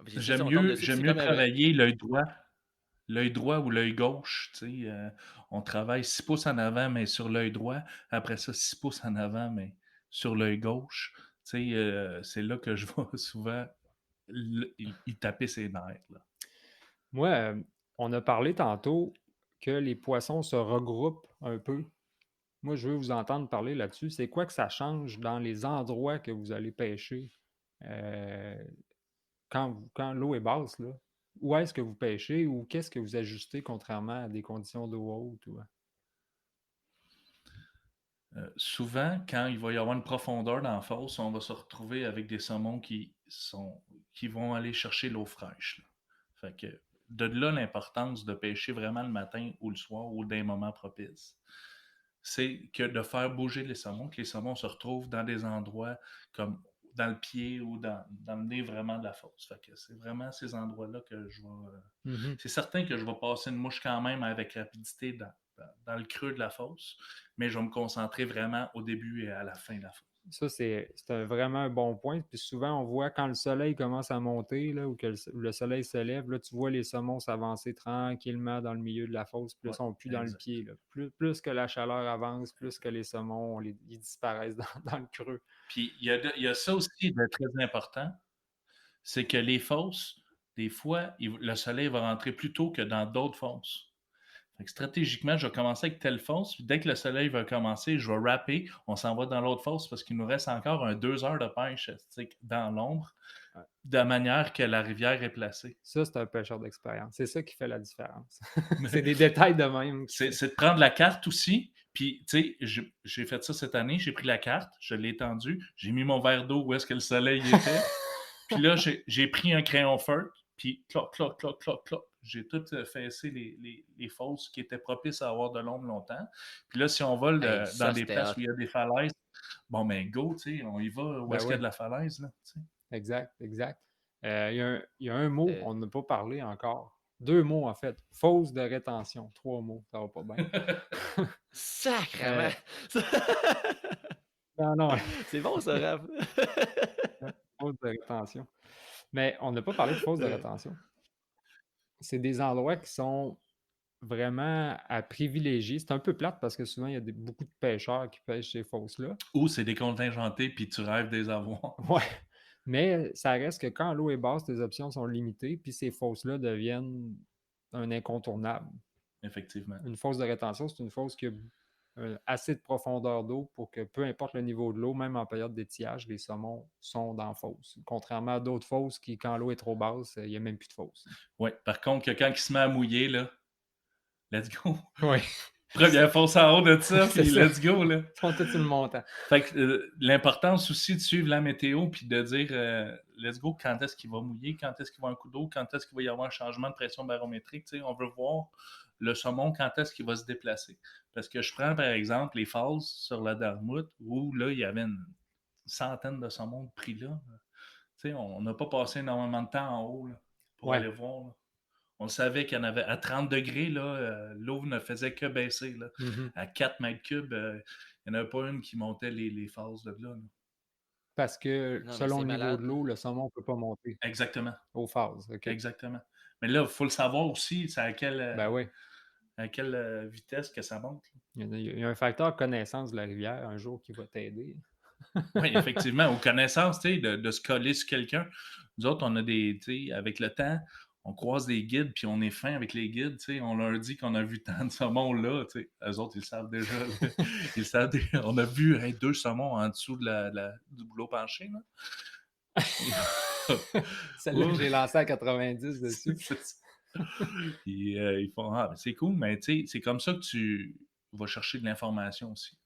Puis c'est ça, J'aime on tombe mieux, dessus, puis j'aime c'est mieux comme travailler l'œil droit ou l'œil gauche. Tu sais, on travaille 6 pouces en avant, mais sur l'œil droit. Après ça, 6 pouces en avant, mais sur l'œil gauche. Tu sais, c'est là que je vois souvent il taper ses nerfs. Là. Moi, on a parlé tantôt que les poissons se regroupent un peu. Moi, je veux vous entendre parler là-dessus. C'est quoi que ça change dans les endroits que vous allez pêcher quand l'eau est basse, là? où est-ce que vous pêchez ou qu'est-ce que vous ajustez contrairement à des conditions d'eau haute? Souvent, quand il va y avoir une profondeur dans la fosse, on va se retrouver avec des saumons qui vont aller chercher l'eau fraîche, là. Fait que de là l'importance de pêcher vraiment le matin ou le soir ou des moments propices. C'est que de faire bouger les saumons, que les saumons se retrouvent dans des endroits comme dans le pied ou dans le nez vraiment de la fosse. Fait que c'est vraiment ces endroits-là que je vais. Mhm. C'est certain que je vais passer une mouche quand même avec rapidité dans le creux de la fosse, mais je vais me concentrer vraiment au début et à la fin de la fosse. Ça, vraiment un bon point. Puis souvent, on voit quand le soleil commence à monter, là, ou que le soleil se lève, là, tu vois les saumons s'avancer tranquillement dans le milieu de la fosse, puis là, Ouais, ils sont plus dans le exact. pied, là. Plus que la chaleur avance, plus que les saumons, ils disparaissent dans le creux. Puis il y a ça aussi de très important, c'est que les fosses, des fois, le soleil va rentrer plus tôt que dans d'autres fosses. Fait que stratégiquement, je vais commencer avec telle fosse, puis dès que le soleil va commencer, je vais rapper, on s'en va dans l'autre fosse parce qu'il nous reste encore 2 heures de pêche, tu sais, dans l'ombre, Ouais. de la manière que la rivière est placée. Ça, c'est un pêcheur d'expérience. C'est ça qui fait la différence. C'est des détails de même. C'est de prendre la carte aussi. Puis, tu sais, j'ai fait ça cette année. J'ai pris la carte, je l'ai étendue, j'ai mis mon verre d'eau où est-ce que le soleil était. Puis là, j'ai pris un crayon feutre, puis cloc, cloc, cloc, cloc, cloc. J'ai tout fessé les fosses qui étaient propices à avoir de l'ombre longtemps. Puis là, si on va Hey, dans ça, des c'était hot. places où il y a des falaises, bon, ben go, tu sais, on y va où Ben est-ce qu'il y a oui, de la falaise, là, tu sais. exact, exact. Il y a un mot, Euh, on n'a pas parlé encore. 2 mots, en fait. Fosse de rétention. 3 mots, ça va pas bien. Sacrement! Euh, non, non, C'est bon, ça, Raph. fosse de rétention. Mais on n'a pas parlé de fosse de rétention. C'est des endroits qui sont vraiment à privilégier. C'est un peu plate parce que souvent, il y a beaucoup de pêcheurs qui pêchent ces fosses-là. Ou c'est des contingentés, puis tu rêves des avoir. Ouais. Mais ça reste que quand l'eau est basse, tes options sont limitées, puis ces fosses-là deviennent un incontournable. Effectivement. Une fosse de rétention, c'est une fosse qui a assez de profondeur d'eau pour que peu importe le niveau de l'eau, même en période d'étiage, les saumons sont dans la fosse. Contrairement à d'autres fosses qui, quand l'eau est trop basse, il n'y a même plus de fosse. Oui, par contre, que quand il se met à mouiller, là, let's go. Oui, Première fosse en haut de ça, c'est puis ça. let's go, là. Ils sont tous sur le montant. Fait que l'importance aussi de suivre la météo, puis de dire, let's go, quand est-ce qu'il va mouiller, quand est-ce qu'il va y avoir un coup d'eau, quand est-ce qu'il va y avoir un changement de pression barométrique, tu sais, on veut voir le saumon, quand est-ce qu'il va se déplacer. Parce que je prends, par exemple, les falls sur la Dartmouth, où là, il y avait une centaine de saumons pris là. Tu sais, on n'a pas passé énormément de temps en haut, là, pour Ouais. aller voir, là. On savait qu'il y en avait à 30 degrés, là, l'eau ne faisait que baisser, là. Mhm. À 4 mètres cubes, il n'y en avait pas une qui montait les phases de là. Parce que Non, mais selon c'est le niveau de malade. l'eau, le saumon ne peut pas monter Exactement, aux phases. OK? exactement. Mais là, il faut le savoir aussi, c'est Ben oui. à quelle vitesse que ça monte, là. Il y a un facteur connaissance de la rivière un jour qui va t'aider. Oui, effectivement, aux connaissances, tu sais, de se coller sur quelqu'un. Nous autres, on a des, tu sais, avec le temps, on croise des guides, puis on est fin avec les guides, tu sais, on leur dit qu'on a vu tant de saumons là, tu sais. Eux autres, ils le savent déjà, là. Ils savent, on a vu 2 saumons en dessous du boulot penché, là. Celle-là, j'ai lancé à 90 dessus. Puis, ils font, ah, ben, c'est cool, mais tu sais, c'est comme ça que tu vas chercher de l'information aussi.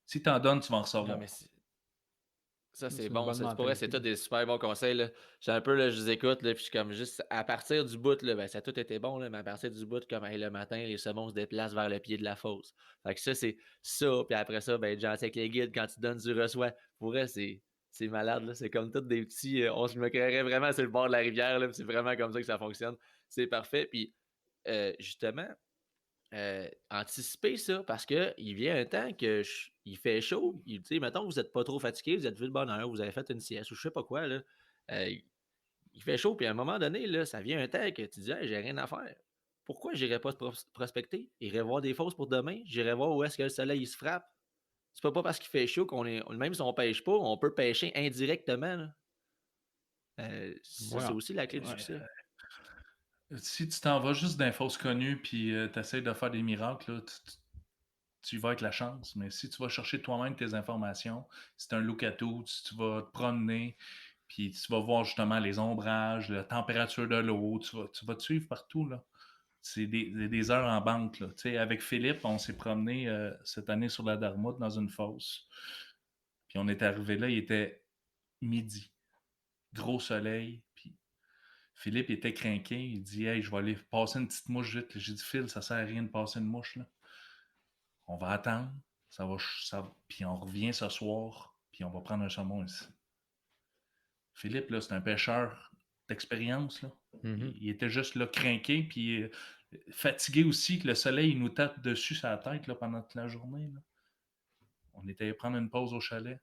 Si tu en donnes, tu vas en Non, recevoir. mais ça, c'est C'est une bon. bonne Ça, pour vrai, c'est mentalité. tous des super bons conseils, là. J'ai un peu, là, je vous écoute, là, puis je suis comme juste à partir du bout, là, ben, ça a tout été bon, là, mais à partir du bout, comme hey, le matin, les saumons se déplacent vers le pied de la fosse. Fait que ça, c'est ça. Puis après ça, ben, être gentil avec les guides quand tu donnes du reçois. Pour vrai, c'est malade, là. C'est comme tous des petits. Je me créerais vraiment sur le bord de la rivière, là, puis c'est vraiment comme ça que ça fonctionne. C'est parfait. Puis justement, anticiper ça parce qu'il vient un temps que il fait chaud. Tu sais, mettons que vous n'êtes pas trop fatigué, vous êtes vu de bonne heure, vous avez fait une sieste ou je sais pas quoi. Là, euh, il fait chaud, puis à un moment donné, là, ça vient un temps que tu dis hey, j'ai rien à faire. Pourquoi j'irais pas prospecter? J'irais voir des fosses pour demain, j'irais voir où est-ce que le soleil il se frappe. C'est pas parce qu'il fait chaud qu'on est. Même si on pêche pas, on peut pêcher indirectement. Là. Ça, c'est Voilà. aussi la clé du Ouais. succès. Si tu t'en vas juste d'un fausse connu puis tu essaies de faire des miracles, là, tu y vas avec la chance. Mais si tu vas chercher toi-même tes informations, c'est un look à tout, si tu vas te promener, Puis tu vas voir justement les ombrages, la température de l'eau, tu vas te suivre partout, là. C'est des heures en banque, là. Tu sais, avec Philippe, on s'est promené cette année sur la Darmoute dans une fosse. Puis on est arrivé là, il était midi. Gros soleil. Puis Philippe était craqué. Il dit Hey, je vais aller passer une petite mouche vite. J'ai dit Phil, ça sert à rien de passer une mouche, là. On va attendre. Puis on revient ce soir. Puis on va prendre un saumon ici. Philippe, là, c'est un pêcheur d'expérience, là. Il était juste là, craqué, puis fatigué aussi, que le soleil il nous tape dessus sa tête là, pendant toute la journée. Là. On était allé prendre une pause au chalet,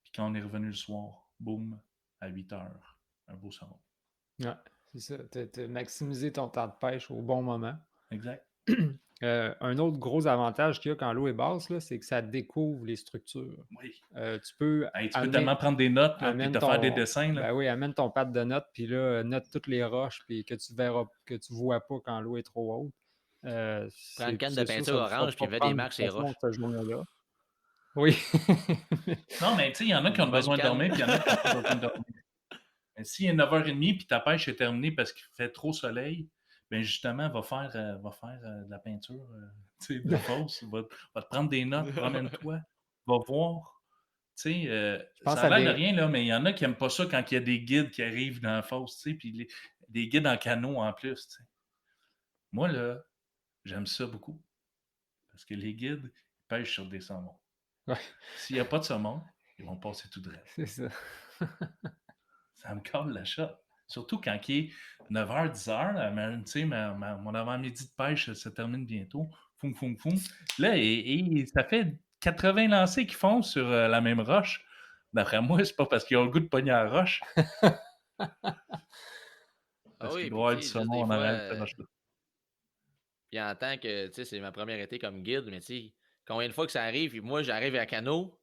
puis quand on est revenu le soir, boum, à 8 heures, un beau saumon. Ouais, c'est ça. T'as maximisé ton temps de pêche au bon moment. Exact. Un autre gros avantage qu'il y a quand l'eau est basse, là, c'est que ça découvre les structures. Oui. Tu peux Tu peux tellement prendre des notes, là, puis te faire des ton, dessins. Là. ben oui, amène ton pad de notes, puis là, note toutes les roches, puis que tu verras, que tu vois pas quand l'eau est trop haute. Prends une canne de peinture orange, puis fais des marques sur les roches. Cette journée-là. Oui. Non, mais tu sais, il y en a qui ont besoin de dormir, puis il y en a qui n'ont pas besoin de dormir. Mais s'il est 9h30 puis ta pêche est terminée parce qu'il fait trop soleil, ben justement, va faire de la peinture de fosse. Va te prendre des notes, promène-toi, va voir. Tu sais, ça a l'air de rien, là, mais il y en a qui n'aiment pas ça quand il y a des guides qui arrivent dans la fosse, tu sais, puis des guides en canot en plus. Tu sais. Moi, là, j'aime ça beaucoup. Parce que les guides ils pêchent sur des saumons. Ouais. S'il n'y a pas de saumon, ils vont passer tout droit. C'est ça. Ça me colle la shot. Surtout quand il est 9h, 10h, tu sais, mon avant-midi de pêche se termine bientôt. Foum, foum, foum. Là, et ça fait 80 lancers qu'ils font sur la même roche. D'après moi, c'est pas parce qu'ils ont le goût de pogner la roche. Parce qu'il doit y avoir du saumon en arrière de cette roche-là. Puis en tant que, tu sais, c'est ma première été comme guide, mais tu sais, combien de fois que ça arrive, puis moi, j'arrive à canot,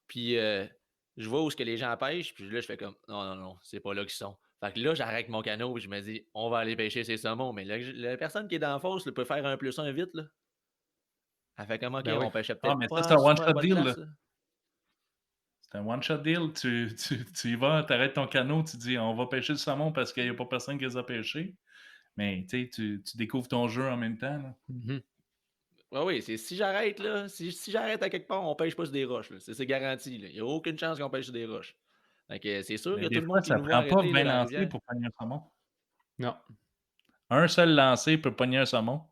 puis je vois où ce que les gens pêchent, puis là, je fais comme, non, c'est pas là qu'ils sont. Fait que là, j'arrête mon canot, puis je me dis, on va aller pêcher ces saumons. Mais la personne qui est dans la fosse peut faire 1+1 vite, là. Elle fait comme, OK, Ben oui. on pêchait peut-être mais pas ça, c'est un super one-shot bonne deal, place, là. là. C'est un one-shot deal. Tu y vas, tu arrêtes ton canot, tu dis on va pêcher le saumon parce qu'il n'y a pas personne qui les a pêchés. Mais tu découvres ton jeu en même temps. Là. Oui, c'est si j'arrête, là, si j'arrête à quelque part, on pêche pas sur des roches. Là. C'est garanti. Il n'y a aucune chance qu'on pêche sur des roches. Fait que c'est sûr Mais que des tout le fois, monde qui ça nous voit prend pas arrêter là, 20 dans la lancers rivière. pour pogner un saumon. Non. Un seul lancer peut pogner un saumon.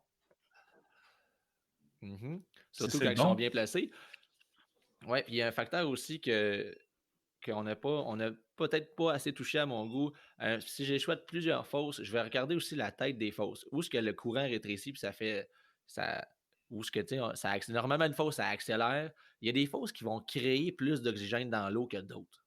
Surtout c'est quand ils bon. sont bien placés. Ouais, puis il y a un facteur aussi qu'on n'a peut-être pas assez touché à mon goût. Si j'ai le choix de plusieurs fosses, je vais regarder aussi la tête des fosses. Où est-ce que le courant rétrécit, puis ça fait. Où est-ce que, tu sais, normalement, une fosse, ça accélère. Il y a des fosses qui vont créer plus d'oxygène dans l'eau que d'autres.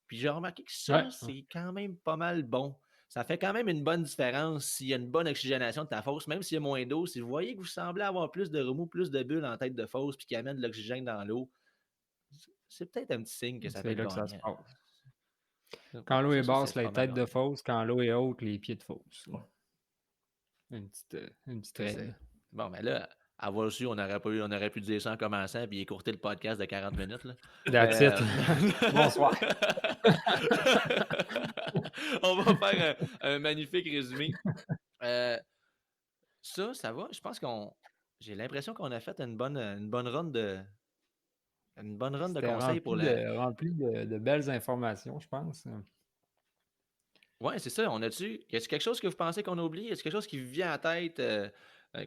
Puis j'ai remarqué que ça, c'est quand même pas mal bon. Ça fait quand même une bonne différence s'il y a une bonne oxygénation de ta fosse, même s'il y a moins d'eau. Si vous voyez que vous semblez avoir plus de remous, plus de bulles en tête de fosse, puis qui amène de l'oxygène dans l'eau, c'est peut-être un petit signe que ça peut C'est être là que ça se gagnant. passe. Quand l'eau est basse, les têtes de fosse. Quand l'eau est haute, les pieds de fosse. Ouais. Une petite règle. Bon, mais là, avoir su, on aurait pu dire ça en commençant puis écourter le podcast de 40 minutes. Là. That's it. Bonsoir. On va faire un magnifique résumé. Ça va. Je pense j'ai l'impression qu'on a fait une bonne run de conseils pour rempli de belles informations, je pense. Oui, c'est ça. Est-ce quelque chose que vous pensez qu'on a oublié? Est-ce quelque chose qui vous vient à la tête,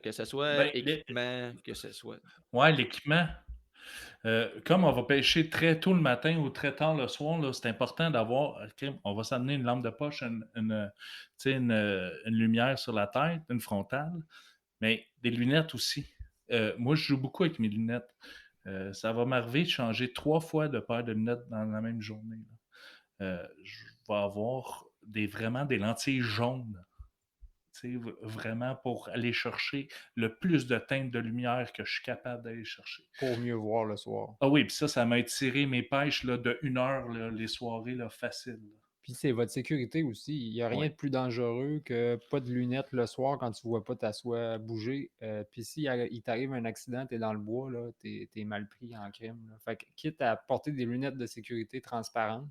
que ce soit équipement, que ce soit. Ouais, l'équipement. Comme on va pêcher très tôt le matin ou très tard le soir, là, c'est important d'avoir. On va s'amener une lampe de poche, une lumière sur la tête, une frontale, mais des lunettes aussi. Moi, je joue beaucoup avec mes lunettes. Ça va m'arriver de changer 3 fois de paire de lunettes dans la même journée. Je vais avoir vraiment des lentilles jaunes. Vraiment pour aller chercher le plus de teintes de lumière que je suis capable d'aller chercher. Pour mieux voir le soir. Ah oui, puis ça m'a étiré mes pêches là, de 1 heure, là, les soirées, là, facile. Là. Puis c'est votre sécurité aussi. Il n'y a rien de plus dangereux que pas de lunettes le soir quand tu ne vois pas ta soie bouger. Puis si il t'arrive un accident, tu es dans le bois, t'es mal pris en crime. Là. Fait que quitte à porter des lunettes de sécurité transparentes,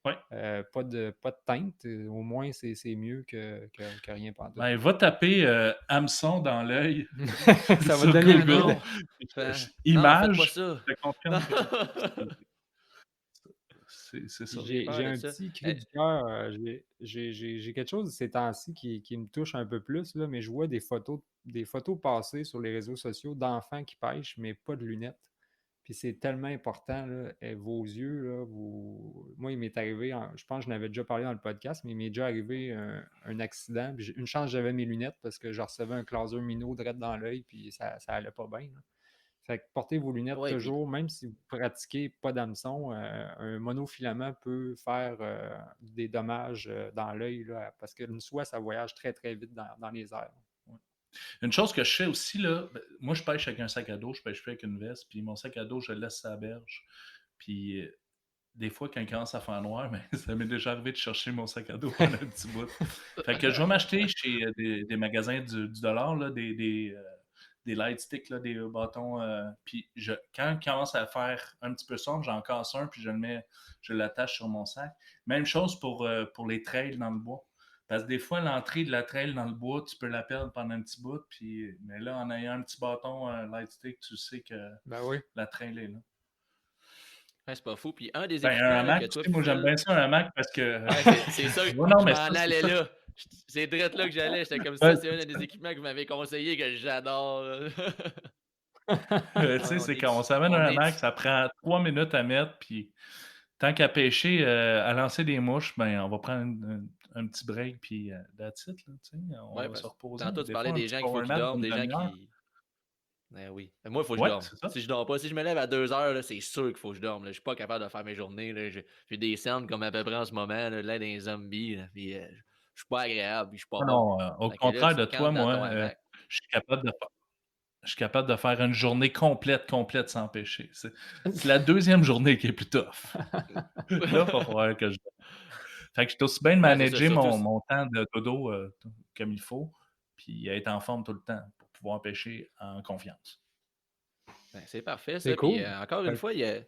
Ouais. Pas de teinte. Au moins, c'est mieux que rien pantoute. Ben, va taper hameçon dans l'œil Ça va te sur donner le Ah goût. Google. non! Image, Faites pas je ça! te Non! confirme que c'est ça. J'ai peur J'ai de un ça. petit cri Eh, du cœur. J'ai quelque chose ces temps-ci qui me touche un peu plus, là, mais je vois des photos passer sur les réseaux sociaux d'enfants qui pêchent, mais pas de lunettes. Puis c'est tellement important, là, vos yeux, là, moi, il m'est arrivé, je pense que je n'avais déjà parlé dans le podcast, mais il m'est déjà arrivé un accident. Puis une chance, j'avais mes lunettes parce que je recevais un claser minot direct dans l'œil, puis ça allait pas bien, là. Fait que portez vos lunettes ouais, puis toujours, même si vous pratiquez pas d'hameçon, un monofilament peut faire des dommages dans l'œil, là, parce qu'une soie, ça voyage très très vite dans les airs. Ouais. Une chose que je fais aussi, là, moi je pêche avec un sac à dos, je pêche plus avec une veste, puis mon sac à dos, je le laisse à la berge. Puis des fois, quand il commence à faire noir, mais ça m'est déjà arrivé de chercher mon sac à dos pendant un petit bout. Fait que je vais m'acheter chez des magasins du dollar, là, des light sticks, là, des bâtons. Puis quand il commence à faire un petit peu sombre, j'en casse un, puis je l'attache sur mon sac. Même chose pour les trails dans le bois. Parce que des fois, l'entrée de la trail dans le bois, tu peux la perdre pendant un petit bout. Mais là, en ayant un petit bâton light stick, tu sais que Ben oui. la trail est là. ouais, c'est pas fou. Puis un des Ben, un équipements là, hamac que toi aussi, puis moi j'aime Phil, bien ça, un hamac, parce que. ouais, c'est ça, Ouais, non, je mais m'en ça, c'est allais ça. là. C'est direct là que j'allais. J'étais comme Ouais, ça, c'est un des équipements que vous m'avez conseillé que j'adore. Là. tu sais, On c'est est quand on s'amène on un est hamac, ça prend 3 minutes à mettre, puis tant qu'à pêcher, à lancer des mouches, ben, on va prendre un petit break, puis that's it, là, tu sais, on ouais, va se parce que reposer. tantôt tu Des parlais fois, un des petit gens qu'il faut power qu'ils nap dorment, d'une des gens demi-heure. qui. Ben oui. Mais moi, il faut que je Ouais, dorme. c'est ça. Si je dors pas, si je me lève à 2 heures, là, c'est sûr qu'il faut que je dorme. Là. Je suis pas capable de faire mes journées. Là. J'ai des cernes comme à peu près en ce moment, là des zombies. Là, puis, je suis pas agréable, puis je suis pas Ah bon. non, au Fait que là, contraire tu de te toi, campes dans moi, ton hamac. je suis capable de faire. Je suis capable de faire une journée complète sans pêcher. C'est la deuxième journée qui est plus tough. Là, il va falloir que je. Fait que je suis aussi bien de Ouais, c'est ça. manager Surtout, mon temps de dodo comme il faut, puis être en forme tout le temps pour pouvoir pêcher en confiance. ben, c'est parfait, C'est ça. Puis, cool. encore une Fait fois, il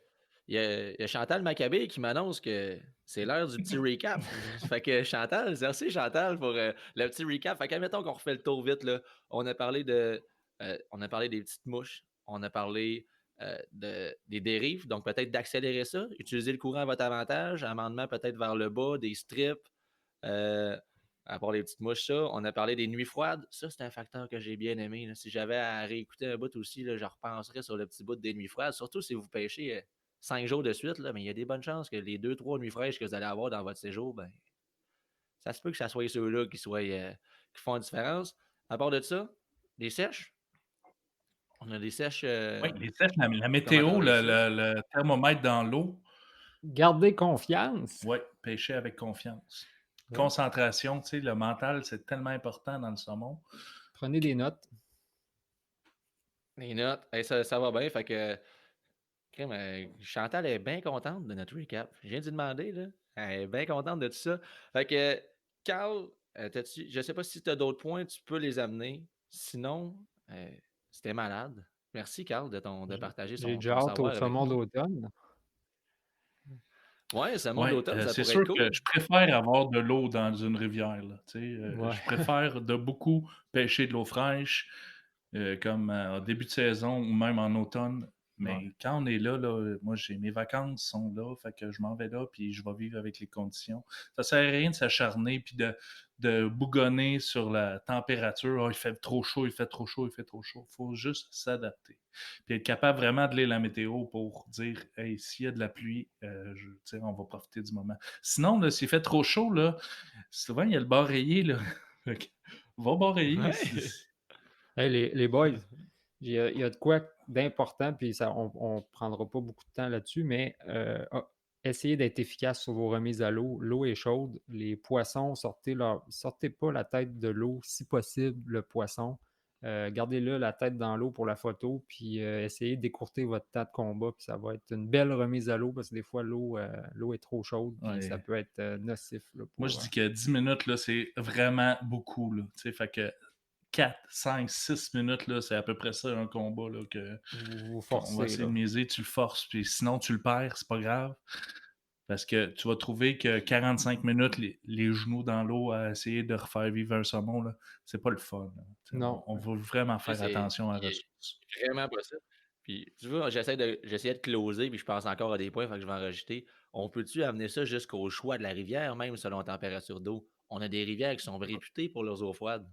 y a Chantal Maccabé qui m'annonce que c'est l'heure du petit recap. Fait que Chantal, merci Chantal pour le petit recap. Fait que, admettons qu'on refait le tour vite, là. On a parlé des petites mouches. On a parlé des dérives. Donc, peut-être d'accélérer ça. Utiliser le courant à votre avantage. Amendement peut-être vers le bas, des strips. Euh, à part les petites mouches, ça. On a parlé des nuits froides. Ça, c'est un facteur que j'ai bien aimé. Là. Si j'avais à réécouter un bout aussi, là, je repenserais sur le petit bout des nuits froides. Surtout si vous pêchez 5 jours de suite. Là, mais il y a des bonnes chances que les 2-3 nuits fraîches que vous allez avoir dans votre séjour, ben, ça se peut que ça soit ceux-là qui font la différence. À part de ça, les sèches. On a des sèches. Oui, les sèches, la Comment météo, regarder ça? le thermomètre dans l'eau, Gardez confiance. ouais, pêcher avec confiance. Ouais. Concentration, tu sais, le mental, c'est tellement important dans le saumon. Prenez des notes. Les notes. Hey, ça va bien. Fait que Chantal est bien contente de notre recap. Je viens de lui demander, là. Elle est bien contente de tout ça. Fait que, Carl, je sais pas si tu as d'autres points, tu peux les amener. Sinon, c'était malade. Merci, Carl, de partager J'ai déjà ton hâte au savoir avec saumon nous. d'automne. Ouais, ce monde Ouais, d'automne, ça c'est pourrait sûr être que cool. je préfère avoir de l'eau dans une rivière, là, tu sais, Ouais. je préfère de beaucoup pêcher de l'eau fraîche, comme en début de saison ou même en automne. Ouais. Mais quand on est là, moi j'ai mes vacances sont là, fait que je m'en vais là, puis je vais vivre avec les conditions. Ça sert à rien de s'acharner puis de bougonner sur la température. Oh, il fait trop chaud, il fait trop chaud, il fait trop chaud. Il faut juste s'adapter. Puis être capable vraiment de lire la météo pour dire hey, s'il y a de la pluie, tu sais, on va profiter du moment. Sinon, là, s'il fait trop chaud, là, souvent il y a le bord rayé. Là. Fait que, va bord rayé. Ouais. Hey, les boys, il y a de quoi d'important, puis on ne prendra pas beaucoup de temps là-dessus, mais essayez d'être efficace sur vos remises à l'eau. L'eau est chaude. Les poissons, sortez pas la tête de l'eau, si possible, le poisson. Gardez-le la tête dans l'eau pour la photo, puis essayez d'écourter votre temps de combat, puis ça va être une belle remise à l'eau, parce que des fois, l'eau est trop chaude, puis ça Ouais. peut être nocif. Là, Moi, je dis que 10 minutes, là, c'est vraiment beaucoup. Là, fait que 4, 5, 6 minutes, là, c'est à peu près ça un combat là, vous qu'on va forcez. essayer Là. de miser. Tu le forces, puis sinon tu le perds, c'est pas grave. Parce que tu vas trouver que 45 minutes, les genoux dans l'eau à essayer de refaire vivre un saumon, là, c'est pas le fun. Là. Non. On veut vraiment Tu sais, faire attention à la c'est ressource. vraiment pas ça. Puis, tu vois, j'essayais de closer, puis je pense encore à des points, fait que je vais en rajouter. On peut-tu amener ça jusqu'au choix de la rivière, même selon la température d'eau? On a des rivières qui sont réputées pour leurs eaux froides.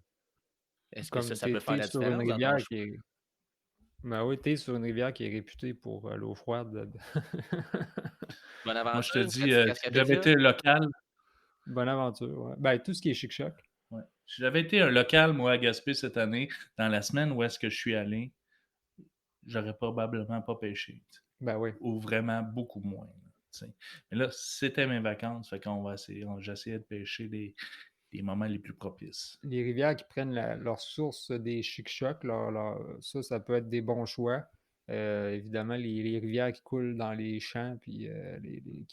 Est-ce que Comme ça peut faire t'es la sur une différence dans ton rivière choix? qui est. Ben oui, t'es sur une rivière qui est réputée pour l'eau froide. Moi, je te Bonaventure, dis, si j'avais Cascapédia? été un local, Bonne aventure, ouais. Ben, tout ce qui est chic-choc. ouais. Si j'avais été un local, moi, à Gaspé cette année, dans la semaine où est-ce que je suis allé, j'aurais probablement pas pêché. Ben oui. Ou vraiment beaucoup moins. Là, mais là, c'était mes vacances, fait qu'on va essayer, j'essayais de pêcher des moments les plus propices. Les rivières qui prennent leur source des chic-chocs, ça peut être des bons choix. Évidemment, les rivières qui coulent dans les champs puis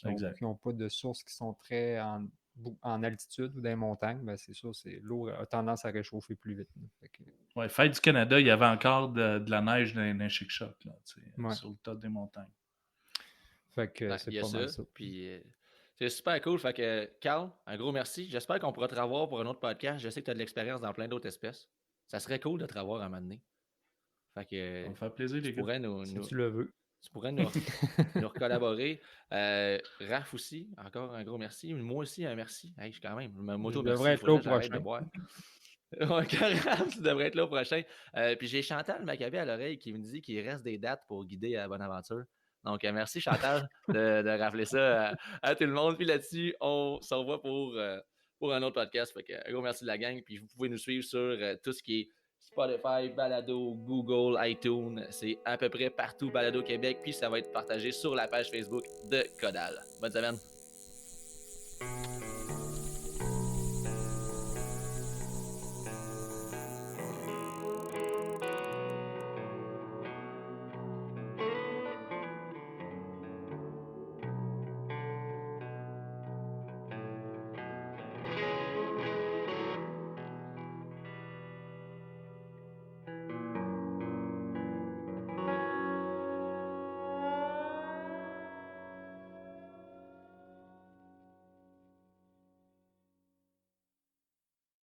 Exact. qui ont pas de sources qui sont très en altitude ou dans les montagnes, ben c'est sûr, l'eau a tendance à réchauffer plus vite. Là. Fait que, Ouais, Fête du Canada, il y avait encore de la neige dans les chic-chocs, là, ouais. sur le top des montagnes. Fait que Ben, c'est il y a pas mal ça. ça. Puis, c'est super cool. Fait que, Carl, un gros merci. J'espère qu'on pourra te revoir pour un autre podcast. Je sais que tu as de l'expérience dans plein d'autres espèces. Ça serait cool de te revoir à un moment donné. Fait que, Ça me fait plaisir, tu les gars. pourrais Si tu le veux. tu pourrais nous recollaborer. Raph aussi, encore un gros merci. Moi aussi, un merci. Hey, je quand même, je me Je moto-merci. devrais Il être là au faudrait que j'arrête de prochain. boire. Ouais, carrément, tu devrais être là au prochain. Puis j'ai Chantal Maccabé à l'oreille qui me dit qu'il reste des dates pour guider à Bonaventure. Donc, merci Chantal de rappeler ça à tout le monde. Puis là-dessus, on se revoit pour un autre podcast. Fait que, un gros merci de la gang. Puis vous pouvez nous suivre sur tout ce qui est Spotify, Balado, Google, iTunes. C'est à peu près partout Balado Québec. Puis ça va être partagé sur la page Facebook de Codal. Bonne semaine.